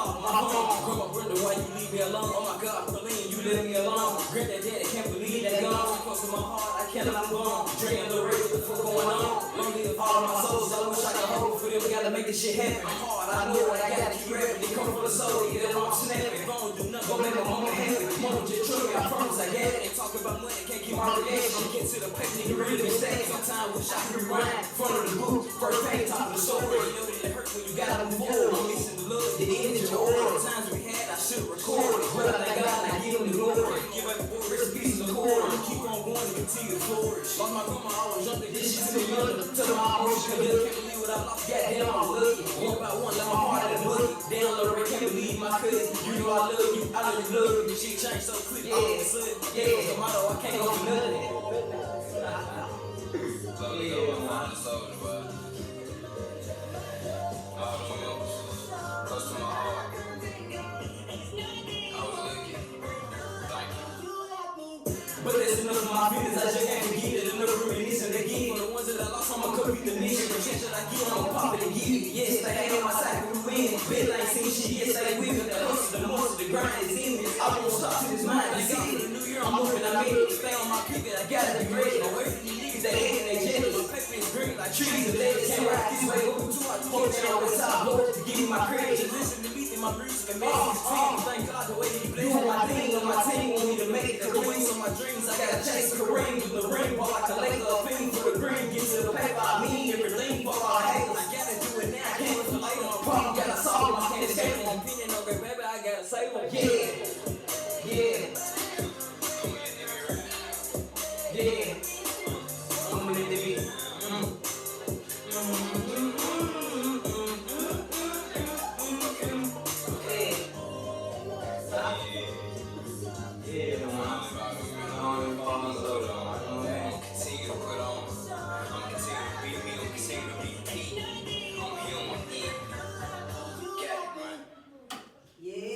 call my phone. Grandma Brenda, why you leave me alone? Oh my God, Pauline, you leave me alone. Granddad, daddy, can't believe that gone. Close to my heart, I cannot move on. Drinking the rage, what the fuck going on? Long live all of my souls, I wish I could hold for them. We gotta make this shit happen. I'm hard, I know it, I gotta keep rapping. It come from the soul, get it wrong, snapping. If I don't do nothing, gon' make my mama happy. Mama just trust me, I promise I got it. Ain't talking about money, can't keep my reaction. Get to the paper, nigga, really been stacking. Sometimes wish I could rewind. Front of the booth, first page, top of the story. You know that it hurt when you gotta move forward. I'm missing the love, the energy, the order. Times we had, I should've recorded. But I thank God, and I give him the glory. Give every boy rest in peace and the quarter. Keep on going and continue to flourish. Lost my grandma, I was jumping, this shit to me under. Tell them I always could live, can't believe what I lost. Goddamn, I'm lucky. One by one, let my heart in the boogie. Damn, Lord, can't believe my cousin. You know I love you, I love you. This shit changed so quick, all of a sudden. Yeah, the motto, I can't go for nothing. So we go on the soda, but all the milks, close to my heart. I was looking. Thank you. But that's enough of my feelings, I just can't forget it. Enough reminiscing again. For the ones that I lost, I'ma complete the mission. The chance that I get, I'ma pop it and get it. Yes, they ain't on my side, we win. Bet I ain't seen shit, yes, they with me. The hustle, the monster, the grind is in me. I won't stop to this mind. Like God for the new year, I'm moving, I made it. Stay on my pivot, I gotta be ready. Away from these niggas, they hate and they jealous. But paper is green like trees and legs. Can't ride this way, go too hard. Hold it on the top, Lord, to give me my credit. Just listen to me, and my breeze can make these teams. Thank God the way that he blessed my thing. On my team, want me to make it. The wings on my dreams, I gotta chase Kareem with the ring. Ball like a Laker, a fiend for the green. Get to the paper, I mean everything. For all the haters, I gotta do it now. I can't wait for later. My problem, gotta solve them. I can't escape them. Opinion, okay, baby, I gotta say one. Yeah, yeah, yeah. I'm gonna let it be. Yeah, man. I'm falling soda on. I'm gonna continue to put on. I'm gonna continue to be me. I'm gonna continue to be key. I'm human. Got it, man. Yeah.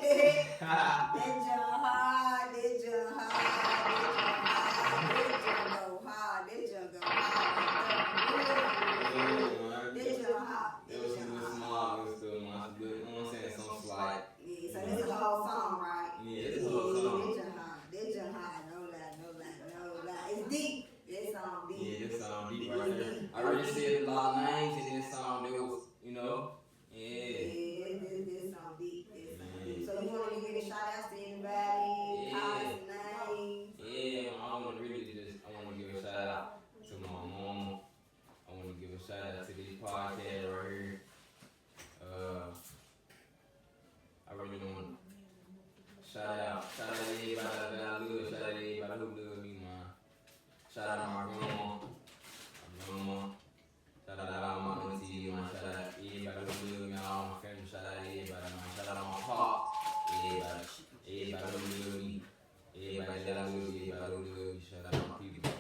That jump hard, that jump hard, that jump go hard, that jump hard. It was small, it was still much good. You know what I'm saying? Some slight. Yeah, so this is a whole song, right? Yeah, it's a whole song. That jump hard, no lie. It's deep. That song deep. Yeah, this song deep right there. I already said a lot of names in this song. There was, you know, yeah. This song deep. So you want to give a shout out to anybody? Call us names. Yeah, I want to give a shout out to my mama. I want to give a shout out to this podcast right here. I really want to shout out everybody that I love, shout out everybody who love me, man. Shout out my grandma, shout out all my aunties, man. Shout out everybody who love me, all my family. Shout out everybody, man. Shout out my pop, everybody who love me, everybody that I love, everybody who love me. Shout out my people.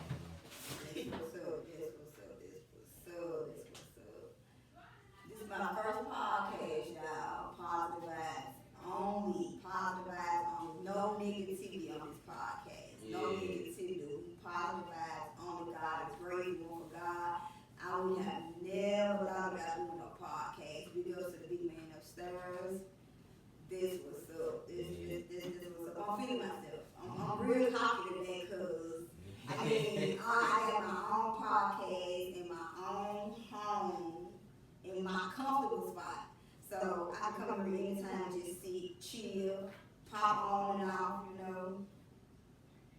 This is my first podcast, y'all. Positive vibes only. Positive vibes only. No negativity on this podcast. No negativity. Positive vibes only. God is great. We want God. I would have never thought about doing a podcast. We go to the big man upstairs. This was up. This was up. I'm feeling myself. I'm real happy today because I have my own podcast in my own home, in my comfortable spot. So I can come here anytime, just sit, chill, pop on and off, you know.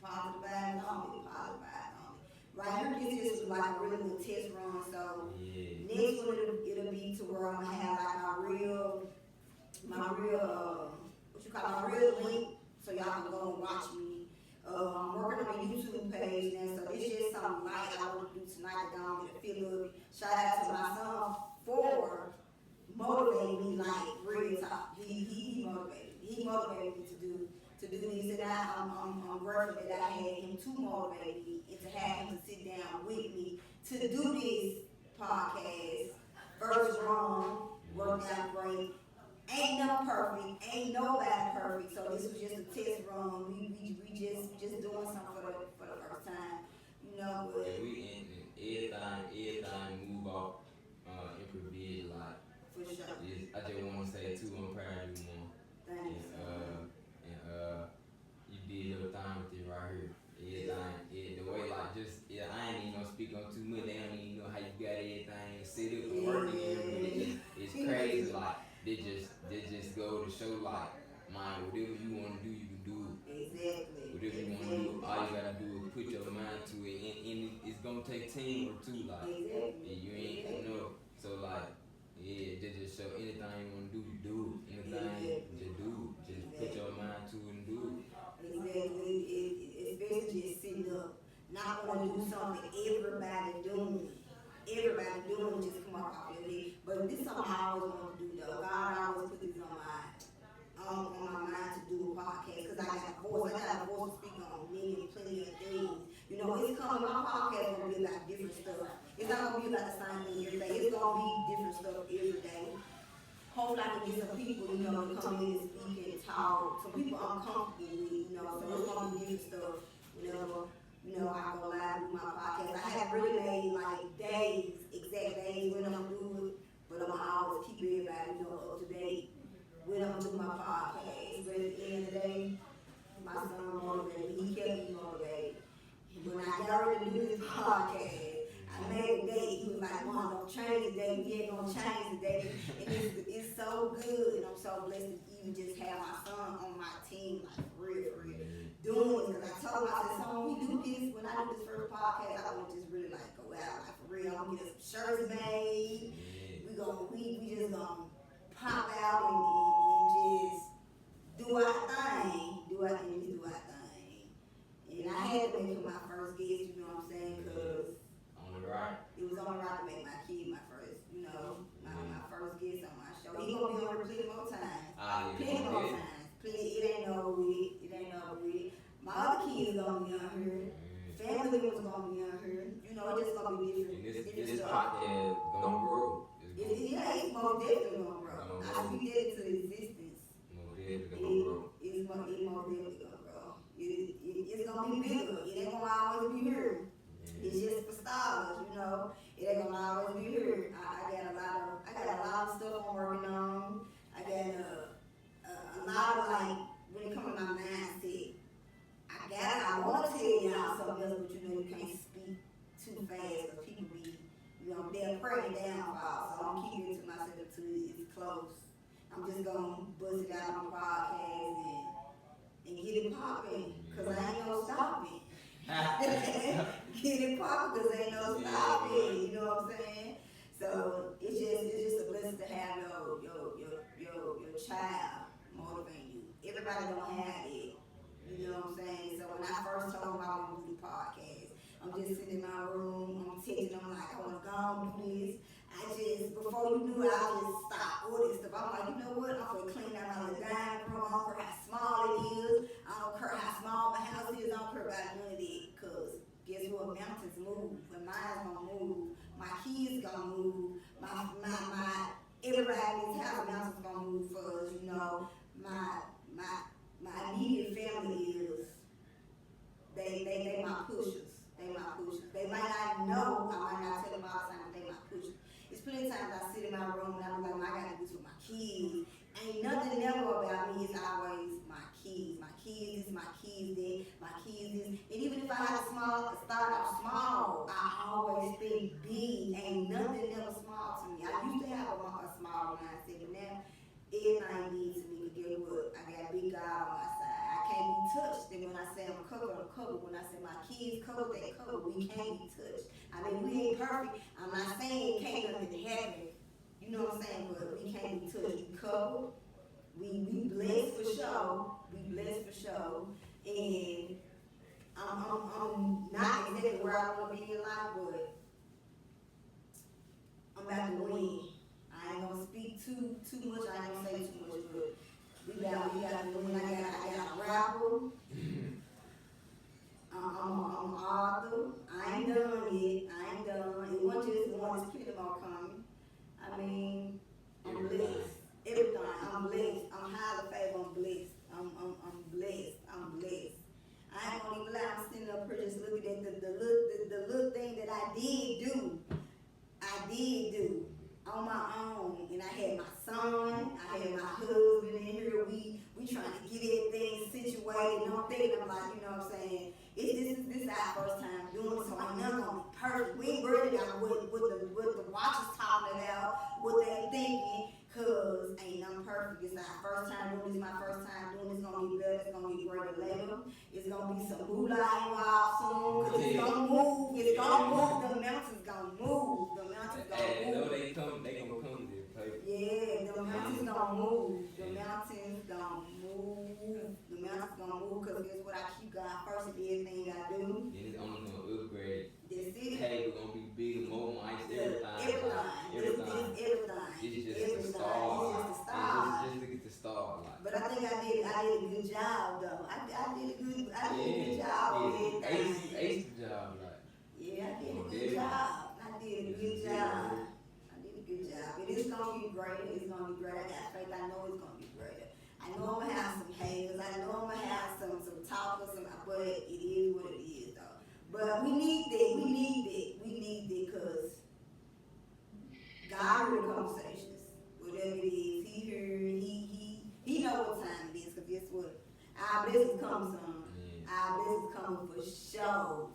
Positive vibes only, positive vibes only. Right here, this is like a really little test run. So next one it'll be to where I'm gonna have like my real my real link, so y'all can go and watch me. I'm working on a YouTube page now, so it's just something light I want to do tonight to go and get a feel of it. Shout out to my son for motivating me like real talk. He motivated me to do this, and I'm grateful that I had him to motivate me and to have him to sit down with me to do this podcast. First run, worked out great. Ain't no perfect, ain't nobody perfect. So this was just a test run. We just doing something for the first time, you know. But yeah, we in everything move off improvise like for sure. just want to say too, I'm proud of you, Mom. Thanks. You did your thing with it right here. The way like I ain't even gonna speak on too much. They don't even know how you got everything set up and working. It's crazy. Like they just go to show like, man, whatever you wanna do, you can do it. Exactly. Whatever you wanna do, all you gotta do is put your mind to it, and it's gonna take teamwork too. Like you ain't know. So like. Yeah, just show anything you want to do, you do it. Anything, just do it. Just put your mind to it and do it. Exactly. Especially just sitting up, not want to do something everybody doing. Everybody doing just come off your head. But this is something I always want to do though. God always put this on my mind to do a podcast because I got a voice. I got a voice to speak on plenty of things. You know, it's coming. My podcast gonna be about different stuff. It's not gonna be about the same thing every day. It's gonna be different stuff every day. Hopefully I can get some people, you know, to come in and speak and talk. Some people I'm comfortable with, you know, so it's gonna be different stuff. I go live with my podcast. I haven't really made like exact days when I'm gonna do it, but I'm gonna always keep everybody, up to date when I'm doing my podcast. But at the end of the day, my son motivated me. He kept me motivated. When I got ready to do this podcast, I made a date. He was like, Mom, don't change the date. We ain't gonna change the date. And it's so good. And I'm so blessed to even just have my son on my team, like for real, doing it. Because I told him, I said, son, when we do this, when I do this first podcast, I want to just really like go out, like for real. I'm gonna get us some shirts made. We just gonna pop out and just do our thing. Do our thing. And I had to make him my first guest, you know what I'm saying? Because it was only right to make my kid my first, my first guest on my show. He gonna be on here plenty more times. It ain't over with. My other kids gonna be on here. Family members gonna be on here. It's just gonna be different. And this podcast gonna grow. It's most definitely gonna grow. I speak that into existence. It's most definitely gonna grow. It's gonna be bigger. It ain't gonna always be here. It's just for stars, It ain't gonna always be here. I got a lot of stuff I'm working on. I got a lot of like when it comes to my mindset. I want to tell y'all something else, but you can't speak too fast because people be, they're praying downfall. So I'm keeping it to myself until it's close. I'm just gonna bust it out on podcast and get it popping, cause I ain't no stopping. Get it popping, cause ain't no stopping. You know what I'm saying? So it's just a blessing to have your child motivating you. Everybody don't have it. You know what I'm saying? So when I first told him I want to do the podcast, I'm just sitting in my room. I'm texting him like I want to go and do this. Before you knew it, I just stopped all this stuff. I'm like, you know what? I'm gonna clean out my dining room. I don't care how small it is. I don't care how small my house is. I don't care about none of that. Cause guess what? Mountains move. When mine's gonna move, my kids gonna move. My everybody in this house, mountains gonna move for us. My immediate family is they my pushers. They might not know. I might not tell them all the time, but they my pushers. It's plenty of times I sit in my room and I'm like, I gotta do this with my kids. Ain't nothing never about me. It's always my kids. My kids, my kids, my kids. And even if I had start off small, I always think big. Ain't nothing ever small to me. I used to have a small mindset, but now everything big to me. But guess what? I got big God on my side. I can't be touched. And when I say I'm covered, I'm covered. When I say my kids covered, they covered. We can't be touched. I mean, we ain't perfect. I'm not saying can't nothing happen. You know what I'm saying? But we can't be touched. We covered. We blessed for sure. And I'm not exactly where I want to be in life, but I'm about to win. I ain't gonna speak too much. I ain't gonna say too much, but we got to win. I got a rapper. I'm an author. I ain't done yet. It wasn't just one. There's plenty more coming. I mean, I'm blessed. Everything. I'm blessed. I'm highly favored. I'm blessed. I'm blessed. I ain't gonna even lie. I'm sitting up here just looking at the little thing that I did do on my own. And I had my son get everything situated. And I'm thinking, I'm like, you know what I'm saying? This is our first time doing it, so ain't nothing gonna be perfect. We ain't worried about what the watch is talking about, what they thinking, cause ain't nothing perfect. It's our first time doing this, my first time doing this. It's gonna get better, it's gonna get greater later. It's gonna be some moolah involved soon, cause it's gonna move, the mountain's gonna move, the mountain's gonna Hey, move. know they gonna come to this place. Yeah, the mountain's gonna move. The mountain's gonna move. The mountain's gonna move because guess what? I keep God first in everything I do. Then it's only gonna upgrade. That's it. Cable gonna be bigger, more mics, everything. Everything. It's just the start. It's just the start. Just to get the start. Like. But I think I did a good job though. I did a good job on everything. Ace the job, like. Yeah, I did a good job. I did a good job. It is gonna be greater. It's gonna be greater. I got faith. I know it's gonna be greater. I know I'm gonna have some haters. I know I'm gonna have some talkers, but it is what it is though. But we need that. We need that because God heard the conversations. Whatever it is, He heard. He know what time it is. Cause guess what? Our blessings come son. Our blessings coming for sure.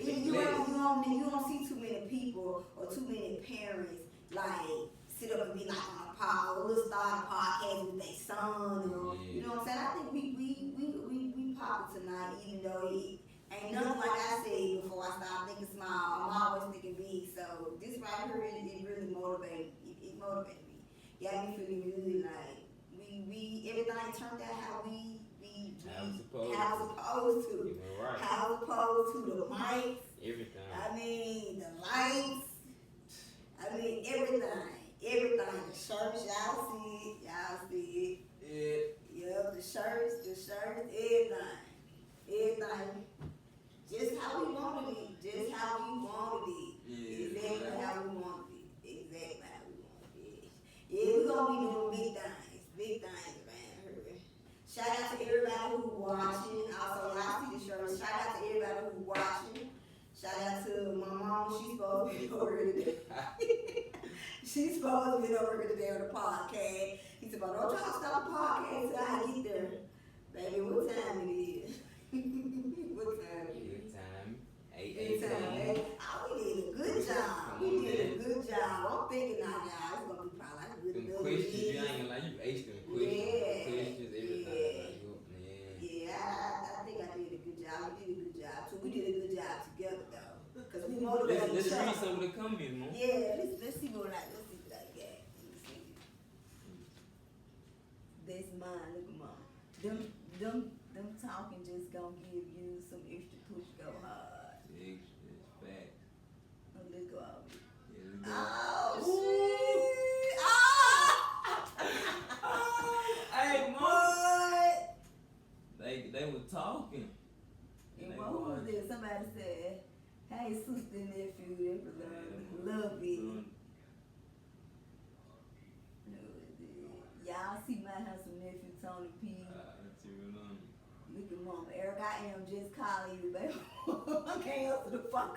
You don't see too many people or too many parents like sit up and be like on a pod or let's start a podcast with their son or you know what I'm saying? I think we pop it tonight even though it ain't nothing like I said before I start thinking small. I'm always thinking big. So this right here it really motivated it motivated me. Got me feeling good like we everything turned out how we how supposed to. Right. How opposed to the mics. Everything. I mean the lights. I mean everything. The shirts, y'all see it. Yeah. Yep, the shirts, everything. Just how we wanted it. Yeah. Exactly how we wanted it. Yeah, we're gonna be doing big things around here. Shout out to everybody who's watching. Also, y'all see the shirts. Shout out to everybody who's watching. Shout out to my mom. She's supposed to be over here today. She's supposed to be over here today on the podcast. He said, "But don't y'all stop the podcast till I get there." Baby, what time it is? What time it is? Good time. 8 We did a good job. I'm thinking now, y'all, it's gonna be probably like a good Them another questions, you year. ain't gonna lie, you aced them questions. Questions, everything. Yeah, I think I did a good job. We did a good job too. We did a good job together though, cause we motivated Let's each other. read some of the comments, man. Yeah, let's see what I got. That's mine. Look at mine. Them talking just gonna give you some extra push. Go hard. It's fact. Let's go out. Yeah, Hey, what? They were talking. And what was it? Somebody said, "Hey, sister and nephew, they love it." Y'all see my handsome nephew Tony P. Look at mom, Eric. I am just calling you, baby. I can't answer the phone.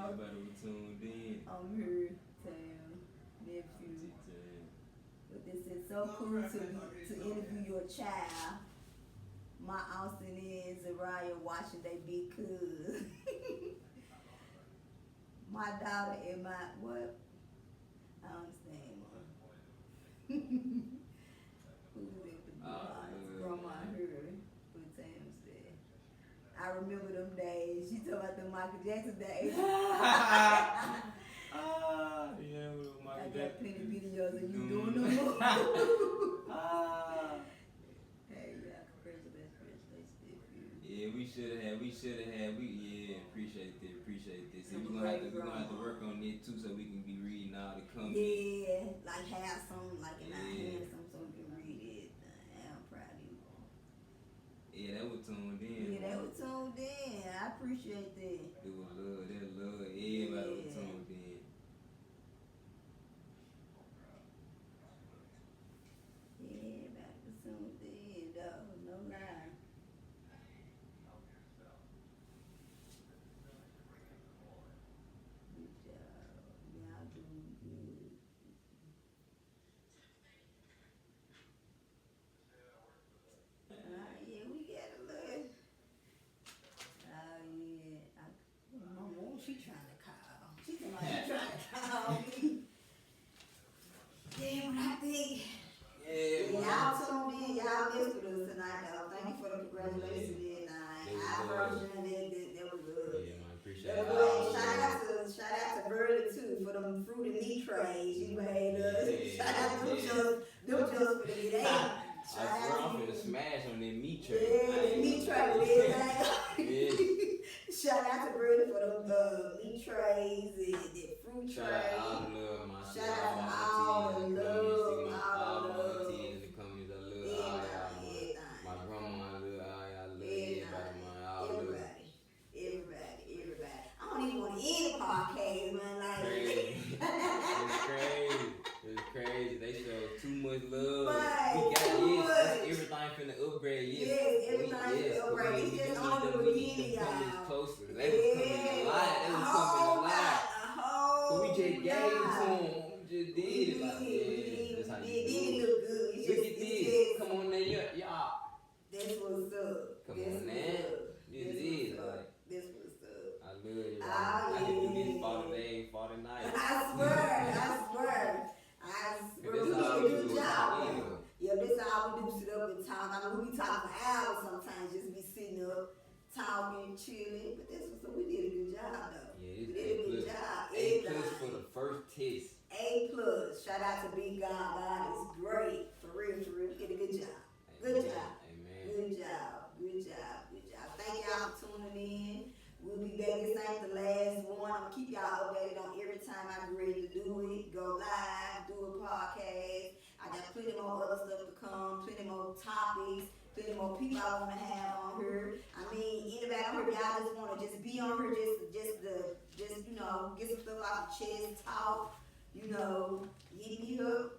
Everybody was tuned in. I'm here, Tam, nephew. But this is so cool to interview your child. My Austin is Zariah watching they big cuz. My daughter and my what? I don't understand, Mom. Who lived the grandma heard what Tam said. I remember them days. She talking about the Michael Jackson days. Yeah, I got plenty of videos of you doing them. Hey, yeah, congratulations. Yeah, we should have. Appreciate this. And we're gonna have to work on it too, so we can be reading all the comments. Yeah, like have some, like in our hands, so we can read it. I'm proud of you. Yeah, that was tuned in. Yeah, they were tuned in. I appreciate that. It was love. Everybody was tuned in. Yeah, everybody was tuned in, though. No lie. Good job. Y'all doing good. meat tray. Yeah, the meat tray with everything. Yeah. Shout out to Brittany for the meat trays and the fruit Shout tray. out all the love, my Shout out to all the love, all the love. aunties in the comments. I love all y'all, man. My grandma, I love all y'all. I love everybody, man. All love. Everybody. I don't even want to end the podcast, man. Like, Crazy. It's crazy. They show too much love. Right, We got too this. much. Everything finna upgrade. Yes, everything finna upgrade. It's just on the beginning, y'all. Closer. They was coming alive. They was coming alive. But we just gave it to them. We just did it. Like, yeah, that's how you do It it. look good. It's Look just, at it's this. just, Come on, now, y'all. that's what's up. Come That's on, what's man. up. This That's is what's like. up. That's what's up. I love it. Ah, I can do this yeah. for the day, for the night. I swear. We That's did all a we good do. job. Anyway. Yeah, that's all we do, sit up and talk. I mean, we be talking for hours sometimes, just be sitting up, talking, chilling. But that's what's up. We did a good job, though. Yeah, We it's did a good A+. job. A+ for the first test. A+. Shout out to Big God. God is great. For real. We did a good job. Good job. Amen. Good job. Thank y'all for tuning in. We'll be back. This ain't the last one. I'm gonna keep y'all updated on every time I get ready to do it. Go live, do a podcast. I got plenty more other stuff to come, plenty more topics, plenty more people I wanna have on here. I mean, anybody on here, y'all just wanna just be on here, just you know, get some stuff off your chest, talk, you know, hit me up.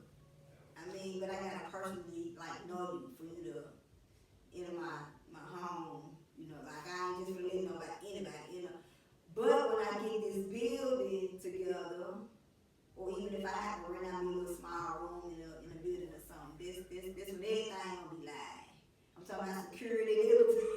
I mean, but I gotta personally like know you for you to enter my home. You know, like I ain't just gonna let anybody, you know. But when I get this building together, or even if I have to rent out me a little small room in a building or something, this when everything gonna be live. I'm talking about security,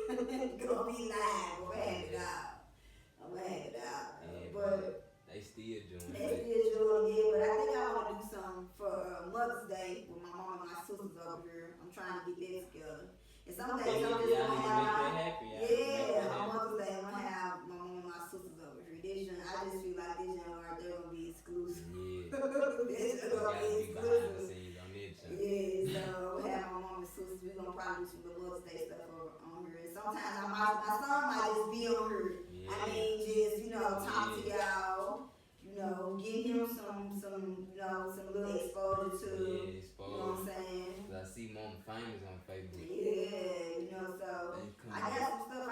everything gonna be live. I'm gonna have it out. Yeah, But they still doing they it. still doing it, but I think I wanna do something for Mother's Day with my mom and my sisters over here. I'm trying to get that together. And some days I'm just gonna have on Mother's Day, I'm gonna have my mom and my sisters over here. This young, I just feel like this young right there gonna be exclusive. Yeah. This You gonna gotta be be behind the exclusive. scenes on this show. Yeah, so we'll have my mom and sisters. We're gonna probably do some little Mother's Day stuff on here. And sometimes my son might just be on here. Yeah. I mean, just, you know, talk to y'all. You know, give him some little exposure to. Yeah, You exposed. know what I'm saying? 'Cause I see Mom famous on Facebook. Yeah, you know, so They come I out. got some stuff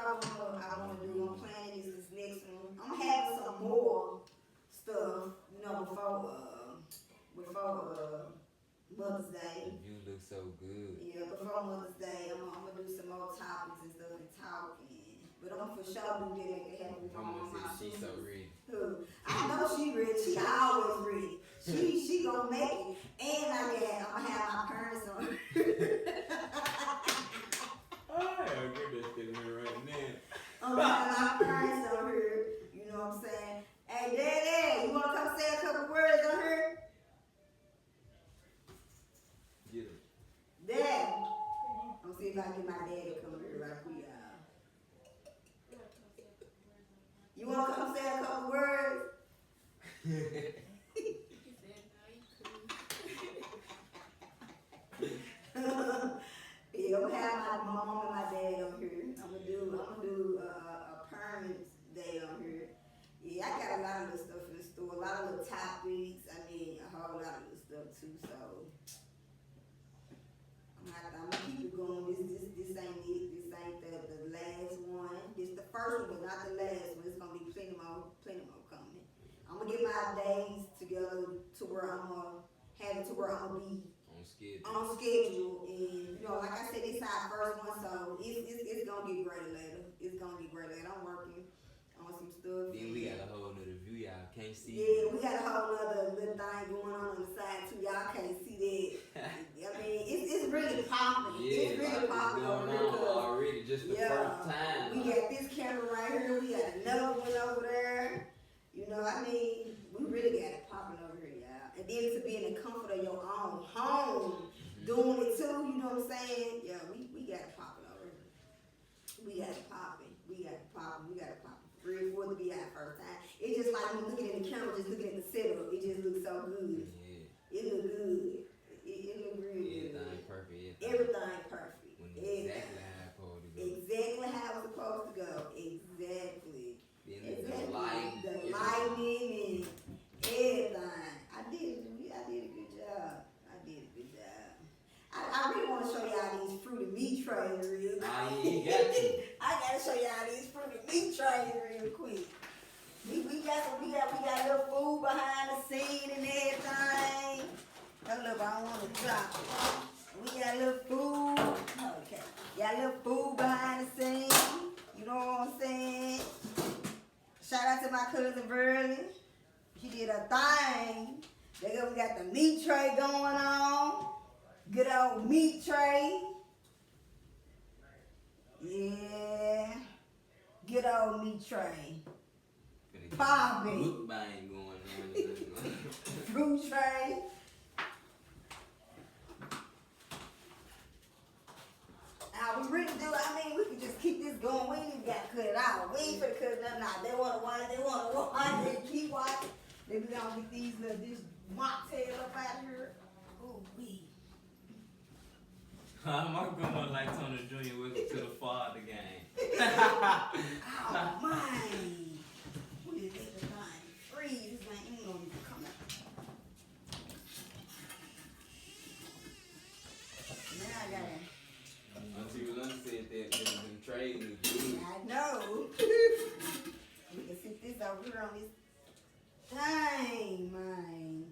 I wanna do. I'm planning this next one. I'm having some more stuff, you know, before Mother's Day. You look so good. Yeah, before Mother's Day, I'm gonna do some more topics and stuff and talking. But I'm for sure do that make it happen with my Mama mom and my said she's so sisters. ready. Who? I know she ready. She always ready. She gonna make it. And I'm gonna have my parents on. I'll get that thing here right now. I'm gonna have my parents on here. You know what I'm saying? Hey, Daddy, you wanna come say a couple words on here? Get it. Dad. I'm gonna see if I can get my daddy to come here right quick, y'all. You wanna come say a couple words? Yeah, I'm gonna have my mom and my dad on here. I'm gonna do a parents day on here. Yeah, I got a lot of little stuff in the store, a lot of little topics. I mean, a whole lot of little stuff too. So I'm gonna keep it going. This ain't it. This ain't the last one. This the first one, but not the last one. It's gonna be plenty more coming. I'm gonna get my days together to where I'm gonna have it to where I'm gonna be on schedule, and you know, like I said, this is our first one, so it's gonna get greater later. I'm working on some stuff. Then we got a whole nother view y'all can't see. Yeah, we got a whole other little thing going on the side too. Y'all can't see that. I mean, it's really popping. Yeah, It's really popping over going here. on 'Cause, already, just the yeah, first time. we got this camera right here. We got another one over there. You know, I mean, we really got it popping over here, y'all. And then to be in the comfort of your own home, doing it too, you know what I'm saying? Yeah, we got it popping over here. We got it popping. Real for it to be our first time. It's just like when looking at the camera, just looking at the setup, it just looks so good. Yeah. It look good. It look real good. Everything perfect. Everything perfect. When it's exactly how it's gotta show y'all these fruity meat trays real quick. We got a little food behind the scene and everything. Oh, look, I don't want to drop it. We got a little food. Okay. Got a little food behind the scene. You know what I'm saying? Shout out to my cousin Verly. She did a thing. We got the meat tray going on. Good old meat tray. Yeah. Good old meat tray. Popping. Mukbang going on. Fruit tray. We really do. I mean, we can just keep this going. We ain't even got to cut it out. We ain't finna cut nothing out. They want to watch. They keep watching. Then we gonna get this mocktail up out here. Ooh, wee. My grandma like Tony Jr. welcome to the father game. Oh, man. We just let the thing freeze. This thing ain't gonna even come out. Now I gotta. Auntie Rolanda said that them trays is good. I know. We can sit this over here on this thing, man.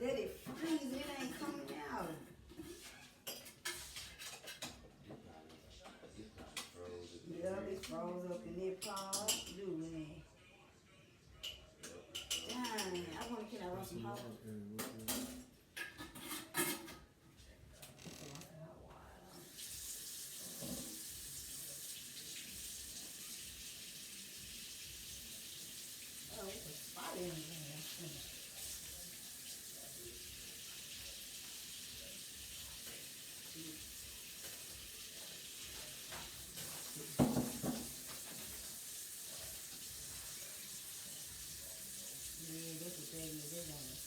Let it freeze. It ain't coming out. Yeah, it froze up in there, Paul. Doing it. Dang, I want to get out some hot. Oh, it's a spot in there.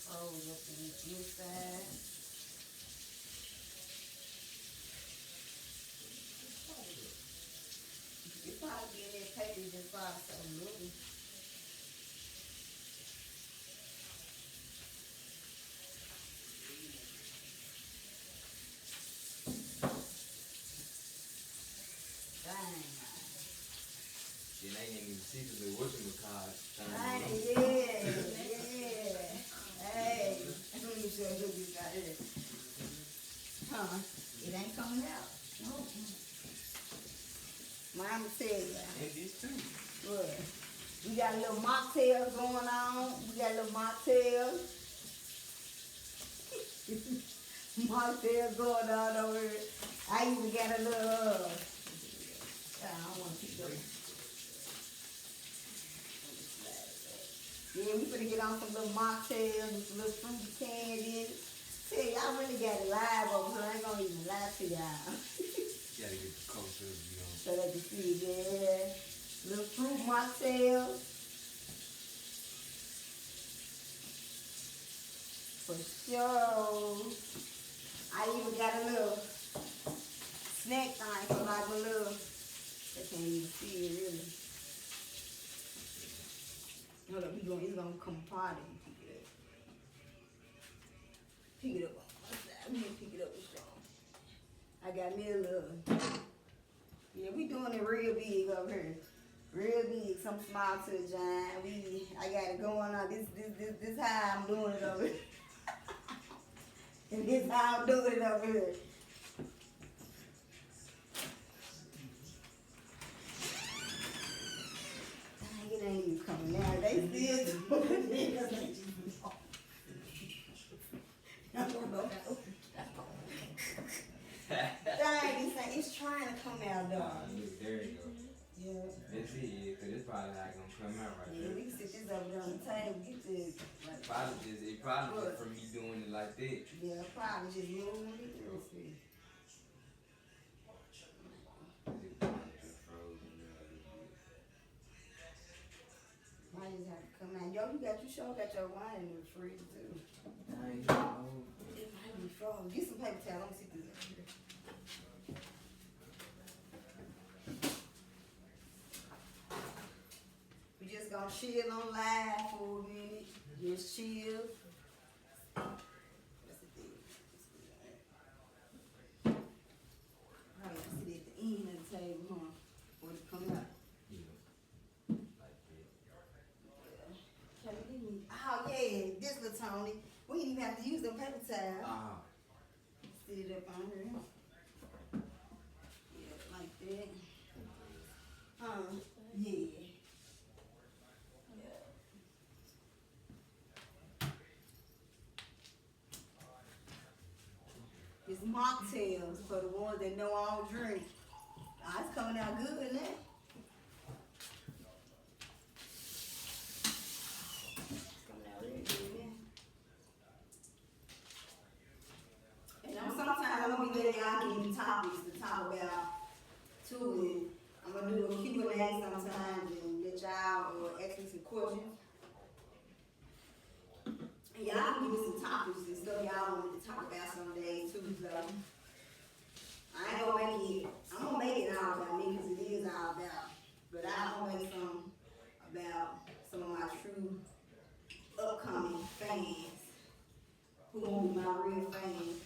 Froze up in this inside. It's probably be in that paper just probably so little. Dang. Then they ain't even secretly whatchamacallit. Dang, yeah. Hey, let me show you this out here. Huh? It ain't coming out. No. Mama tell ya. And this too. What? We got a little mocktails going on. We got a little mocktails. Mocktails going on over here. I even got a little, I don't want to keep going. Yeah, we finna get on some little mocktails with some little fruity candy. Tell y'all really got it live over here. I ain't gonna even lie to y'all. You gotta get the culture, you know. So they can see it, yeah. Little fruit mocktails. For sure. I even got a little snack thing for like a little, they can't even see it really. Hold up, it's gonna come party. Pick it up. I'm gonna pick it up with y'all. I got me a little. Yeah, we doing it real big over here. Real big, some small to the giant. I got it going on. This how I'm doing it over here. And this how I'm doing it over here. Dang, it ain't even coming out. They still doing it. I don't know how. Dang, it's trying to come out though. Look, there you go. Yeah. That's it, yeah, because it's probably not going to come out right Yeah, there. we can sit this over there on the table. Get this. It probably just from me doing it like that. Yeah, probably just moving it. Let's see. Might just have to come out. Yo, you got your wine in the freezer too. It might be frozen. Get some paper towel. Let me see this over here. We just gonna chill on live for a minute. Just chill. What's the thing? Oh, yeah, sit at the end of the table, huh? even have to use them paper towels. Sit it up on here. Yeah, like that. Yeah. It's mocktails for the ones that know I don't drink. It's coming out good, isn't it? It's coming out really good, isn't it? And sometimes I'm gonna be letting y'all give me topics to talk about too. And I'm gonna do a Q&A sometimes and let y'all ask me some questions. And y'all can give me some topics and stuff y'all want me to talk about some days too. So I ain't gonna make it. I'm gonna make it all about me because it is all about. But I'm gonna make some about some of my true upcoming fans who won't be my real fans.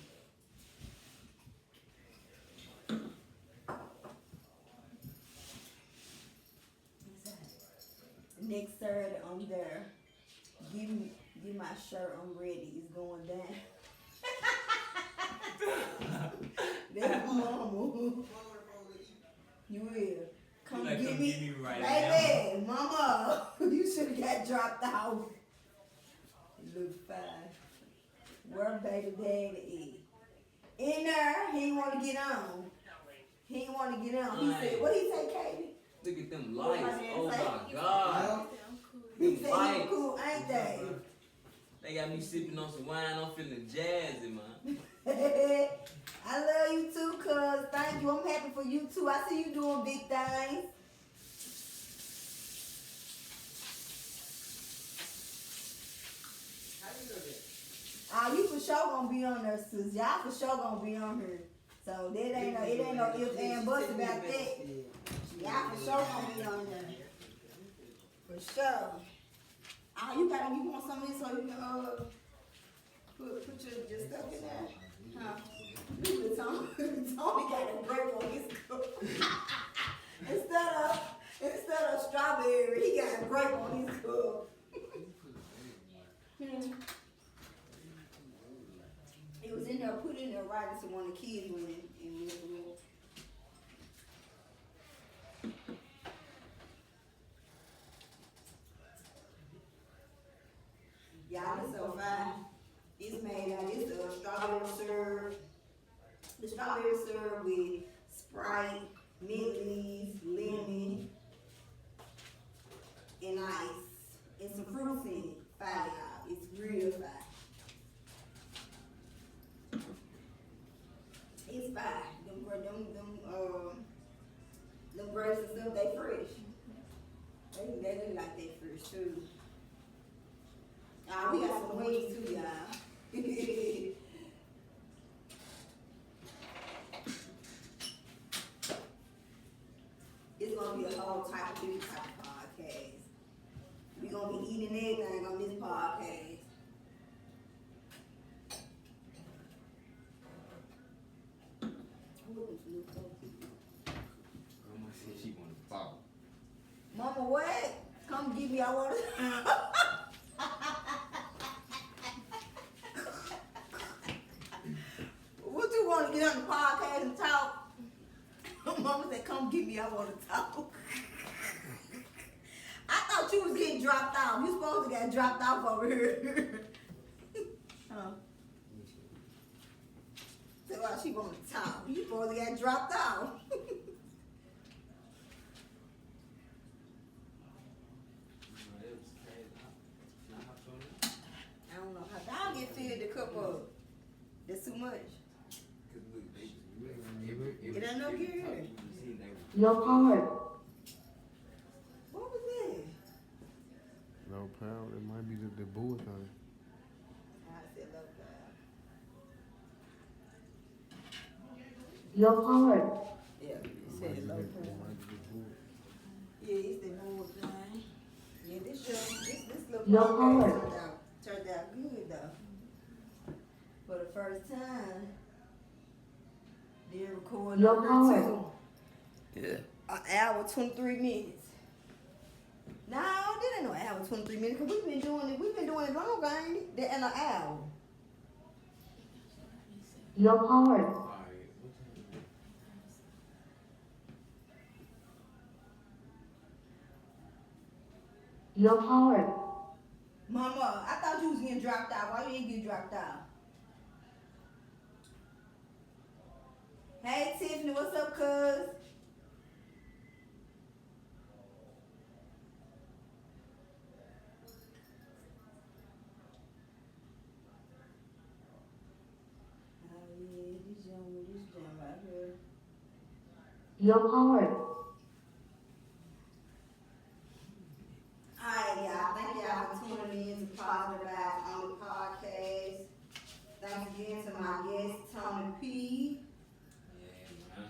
Next Saturday, I'm there. Give my shirt. I'm ready. It's going down. That's mama. You will. Come like, get come me. get me right Baby, mama. You should have got dropped off. Look fine. Where baby daddy is? In there. He ain't want to get on. He ain't want to get on. He said, what he say, Katie? Look at them lights. What Oh my my man God. He said he Lights. cool, ain't they? They got me sipping on some wine. I'm feeling jazzy, man. I love you too, cuz. Thank you. I'm happy for you too. I see you doing big things. You for sure gonna be on there, sis. Y'all for sure gonna be on here. So it ain't no ifs and buts about that. Y'all for sure gonna be on there. For sure. You want some of this so you can put your stuff in there? Huh? Look at Tony got a grape on his cup. Instead of strawberry, he got a grape on his cup. It was in there, put in there right so one of the kids went in this room. Y'all, it's so fine. It's made out, it's a strawberry syrup. The strawberry syrup with Sprite, mint leaves, lemon, and ice. And some fruits in it. Fine, y'all. It's real fine. It's fine. Them grapes and stuff, they fresh. They look like they fresh too. We got some wings too, y'all. It's gonna be a whole different type of podcast. We gonna be eating everything on this podcast. Grandma said she wanted to talk. Mama, what? Come get me. I want to. What you want to get on the podcast and talk? Mama said, come get me. I want to talk. I thought you was getting dropped off. You supposed to get dropped off over here. Huh? That's why she want to talk. You supposed to get dropped off. I don't know how dog get filled the cup up. That's too much. It ain't no good. Your part. What was that? No power. It might be the bull thing. I said low power. Your part. Yeah, it It said low might be power. the bull. Yeah, it's the bull thing. Yeah, this little Your podcast part. turned out good though. For the first time, they're recording Your on part. there too. Yeah. An hour, 23 minutes. No, that ain't no hour, 23 minutes, because we've been doing it longer, ain't it? Than an hour. You're powered. Alright, what time? You're powered. Mama, I thought you was getting dropped out. Why you ain't get dropped out? Hey Tiffany, what's up, cuz? Oh yeah, this jam right here. You're powered. Alright, y'all. Thank y'all for tuning in to Positive Vibes on the podcast. Thanks again to my guest, Tony P. Yeah, man.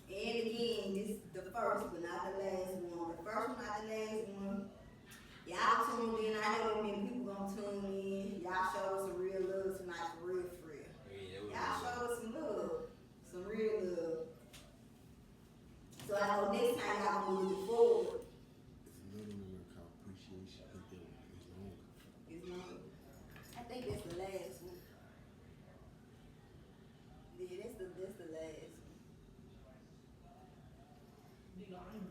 And again, this is the first but not the last one. The first one, not the last one. Y'all tuned in. I know that many people gonna tune in. Y'all showed us some real love tonight, for real, for real. Yeah, that was Y'all showed us some love, some real love. So I know next time y'all gonna move forward. It's another one called appreciation. I think that one is longer. It's not. I think that's the last one. Yeah, that's the last one.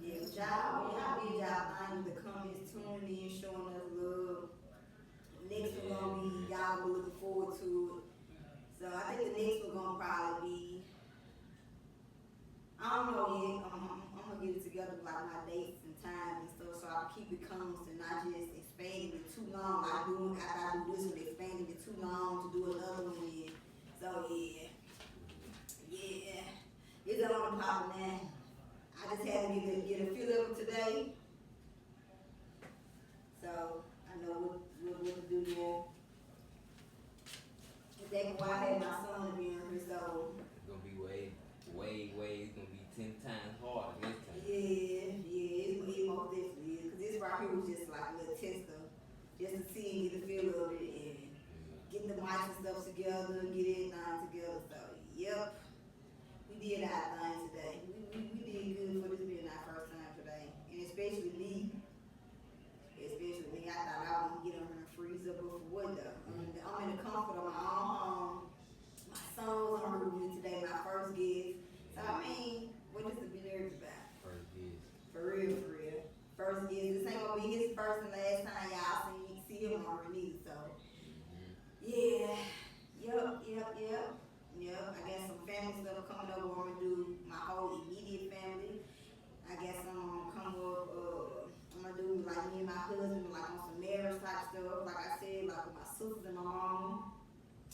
Yeah, but y'all did y'all thing with the comments, tuning in, showing us love. Next one gonna be y'all be looking forward to it. So I think the next one gonna probably be, I don't know yet. I'm gonna get it together with like my dates and times and stuff, so I can keep it constant, not just expanding it too long. Like doing after I do this one, expanding it too long to do another one. In. So yeah, it's on the pop now. I just had to get a feel of it today, so I know what to do there. That's why I had my son to be in here, so. It's gonna be way, it's gonna be 10 times harder next time. Yeah, it most definitely is. Cause this right here was just like a little tester, just to see and get the feel of it and get the mics and stuff together, get everything together. So, yep, we did our thing today. We did good for this being our first time today, and especially me. I thought I was gonna get on here and freeze up, but for what though? I'm in the comfort of my own home. My son was on here with me today, my first guest. So I mean, what is to be nervous about? First years. For real, for real. First guest. This ain't gonna be his first and last time y'all see him on here neither. So yeah, yep. I got some family stuff coming up. We're gonna do my whole immediate family. I guess I'm gonna come up. I'm gonna do like me and my husband, like on some marriage type stuff. Like I said, like with my sisters and my mom,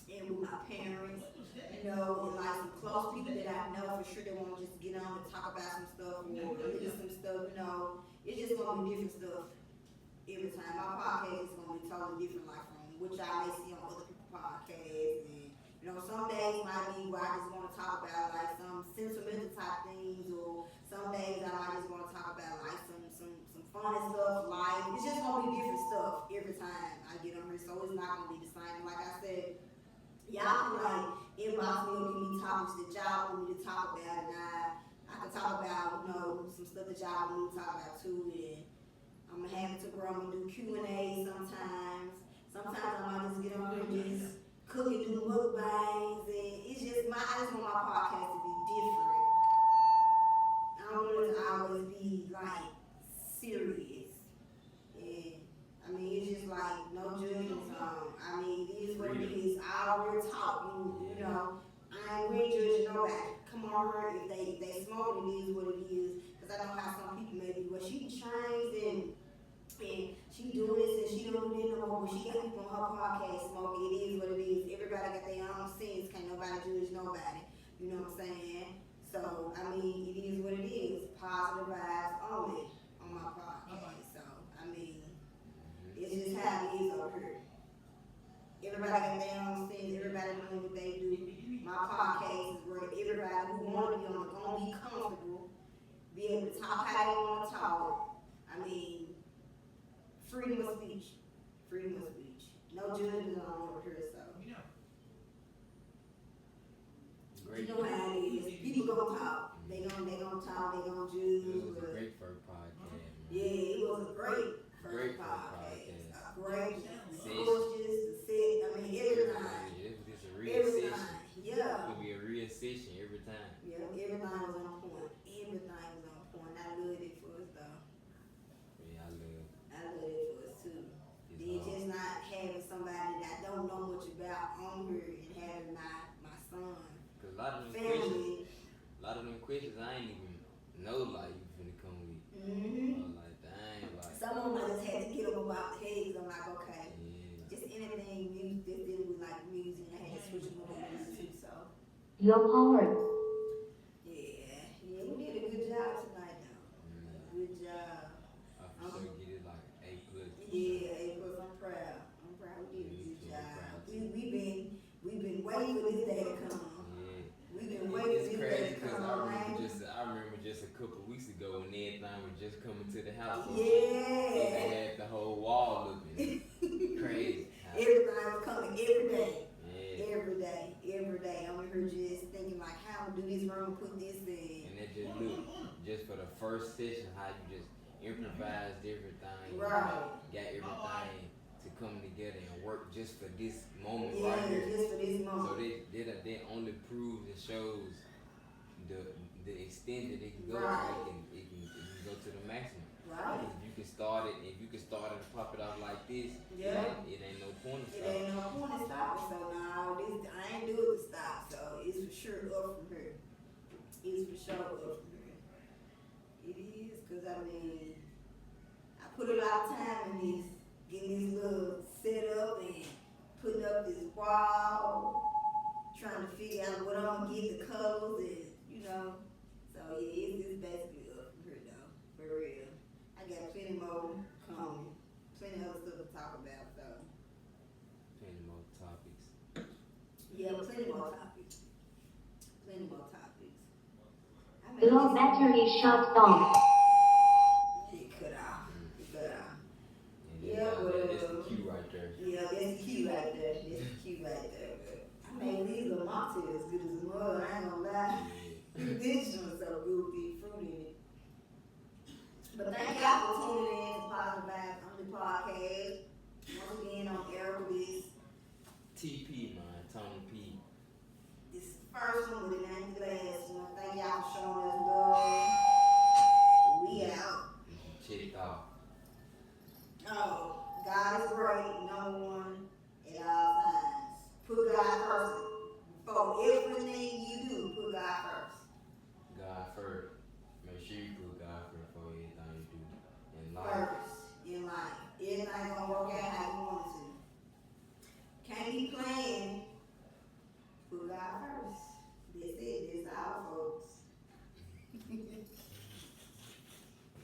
and with my parents. You know, and like some close people that I know for sure they want to just get on and talk about some stuff or listen some stuff. You know, it's just gonna be different stuff every time. My podcast is gonna be totally different, like from what y'all may see on other people's podcasts. And you know, some days might be where I just want to talk about like some sentimental type things, or some days I might just want to talk about like some funny stuff. Like it's just gonna be different stuff every time I get on here, so it's not gonna be the same. Like I said, y'all can like inbox me or give me topics that y'all want me to talk about, and I can talk about, you know, some stuff that y'all want me to talk about too. And I'm gonna have it to where I'm gonna do Q&A sometimes. Sometimes I might just get on here and just cook and do mukbangs, and it's just I just want my podcast to be different. I don't want it to always be like serious. And I mean, it's just like no judgment zone. I mean, it is what it is. I already talk, you know. We ain't judging nobody. Come on here, if they smoke, it is what it is. Cause I know how some people may be. Well, she trains and she do this and she don't do that no more. But she got people on her podcast smoking. It is what it is. Everybody got their own sins. Can't nobody judge nobody. You know what I'm saying? So I mean, it is what it is. Positive vibes only on my podcast. So I mean, it's just how it is over here. Everybody got their own sins. Everybody doing what they do. My podcast is where everybody who want to be on it gonna be comfortable, be able to talk how they want to talk. I mean, freedom of speech. No judgment on over here, so. Great. You know how it is. People gonna talk. They gonna talk. They gonna judge. It was a great first podcast. Man. Yeah, it was a great first podcast. A great. questions I ain't even know like you finna come with. Mm-hmm. I was like, dang, like, Some of them I just had to get them about the head 'cause I'm like, okay. yeah. Just anything music, just dealing with like music. I had to switch them up on music too, so. You're powered. Yeah, we did a good job tonight though. Good job. I for sure get it like A plus. Yeah, A+, I'm proud. We did a good job. We've been waiting for this day to come. Yeah. We've been waiting It's for this crazy day to because come. I remember just a couple weeks ago when everything was just coming to the house. And Yeah. they had the whole wall looking crazy. Everything was coming every day. Yeah. Every day. I'm here just thinking like, how to do this room, put this in. And it just look, just for the first session, how you just improvised everything. Right. Got everything to come together and work just for this moment Yeah, right here. just for this So moment. that only proves and shows the extent that it can go Right. to. It can go to the maximum. Right. Because if you can start it and pop it off like this, Yeah. it ain't no point of It stopping. ain't no point in stopping, so now I ain't do it to stop, so it's for sure up from here. It's for sure up from here. It is, cause I mean, I put a lot of time in this, getting this little set up and putting up this wall, trying to figure out what I'm gonna get the colors and, so yeah, it's basically up from here though, for real. I got plenty more coming, plenty other stuff to talk about, so. Plenty more topics. Yeah, plenty more topics. Plenty more topics. Low battery shut down. It cut off. It cut off. And Yeah, that's the cue right there. Yeah, that's the key right there. That's the key right there. But I made these little mocktails as good as mud. I ain't gonna lie. This one so good with the fruit in it. But thank y'all for tuning in to Positive Vibes on the podcast. Once again, I'm Erica with this. TP, man, Tony P. This is the first one, but it ain't the last one. Thank y'all for showing us love. We out. Checked off. Oh, God is great, number one at all times. Put God first. For everything you do, put God first. God first. Make sure you put God first for everything you do in life. First in life. Everything gonna work out how you want it to. Can't be playing. Put God first. That's it. That's all, folks.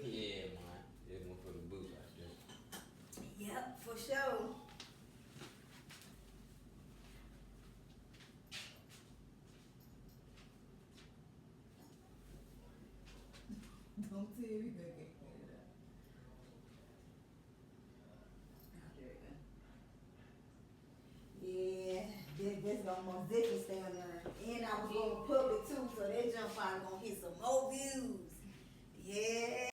Yeah, man. That's one for the book right there. Yep, for sure. Don't tell me that. Yeah, this gonna most definitely stay on there. And I was going public too, so that jump probably gonna hit some more views. Yeah.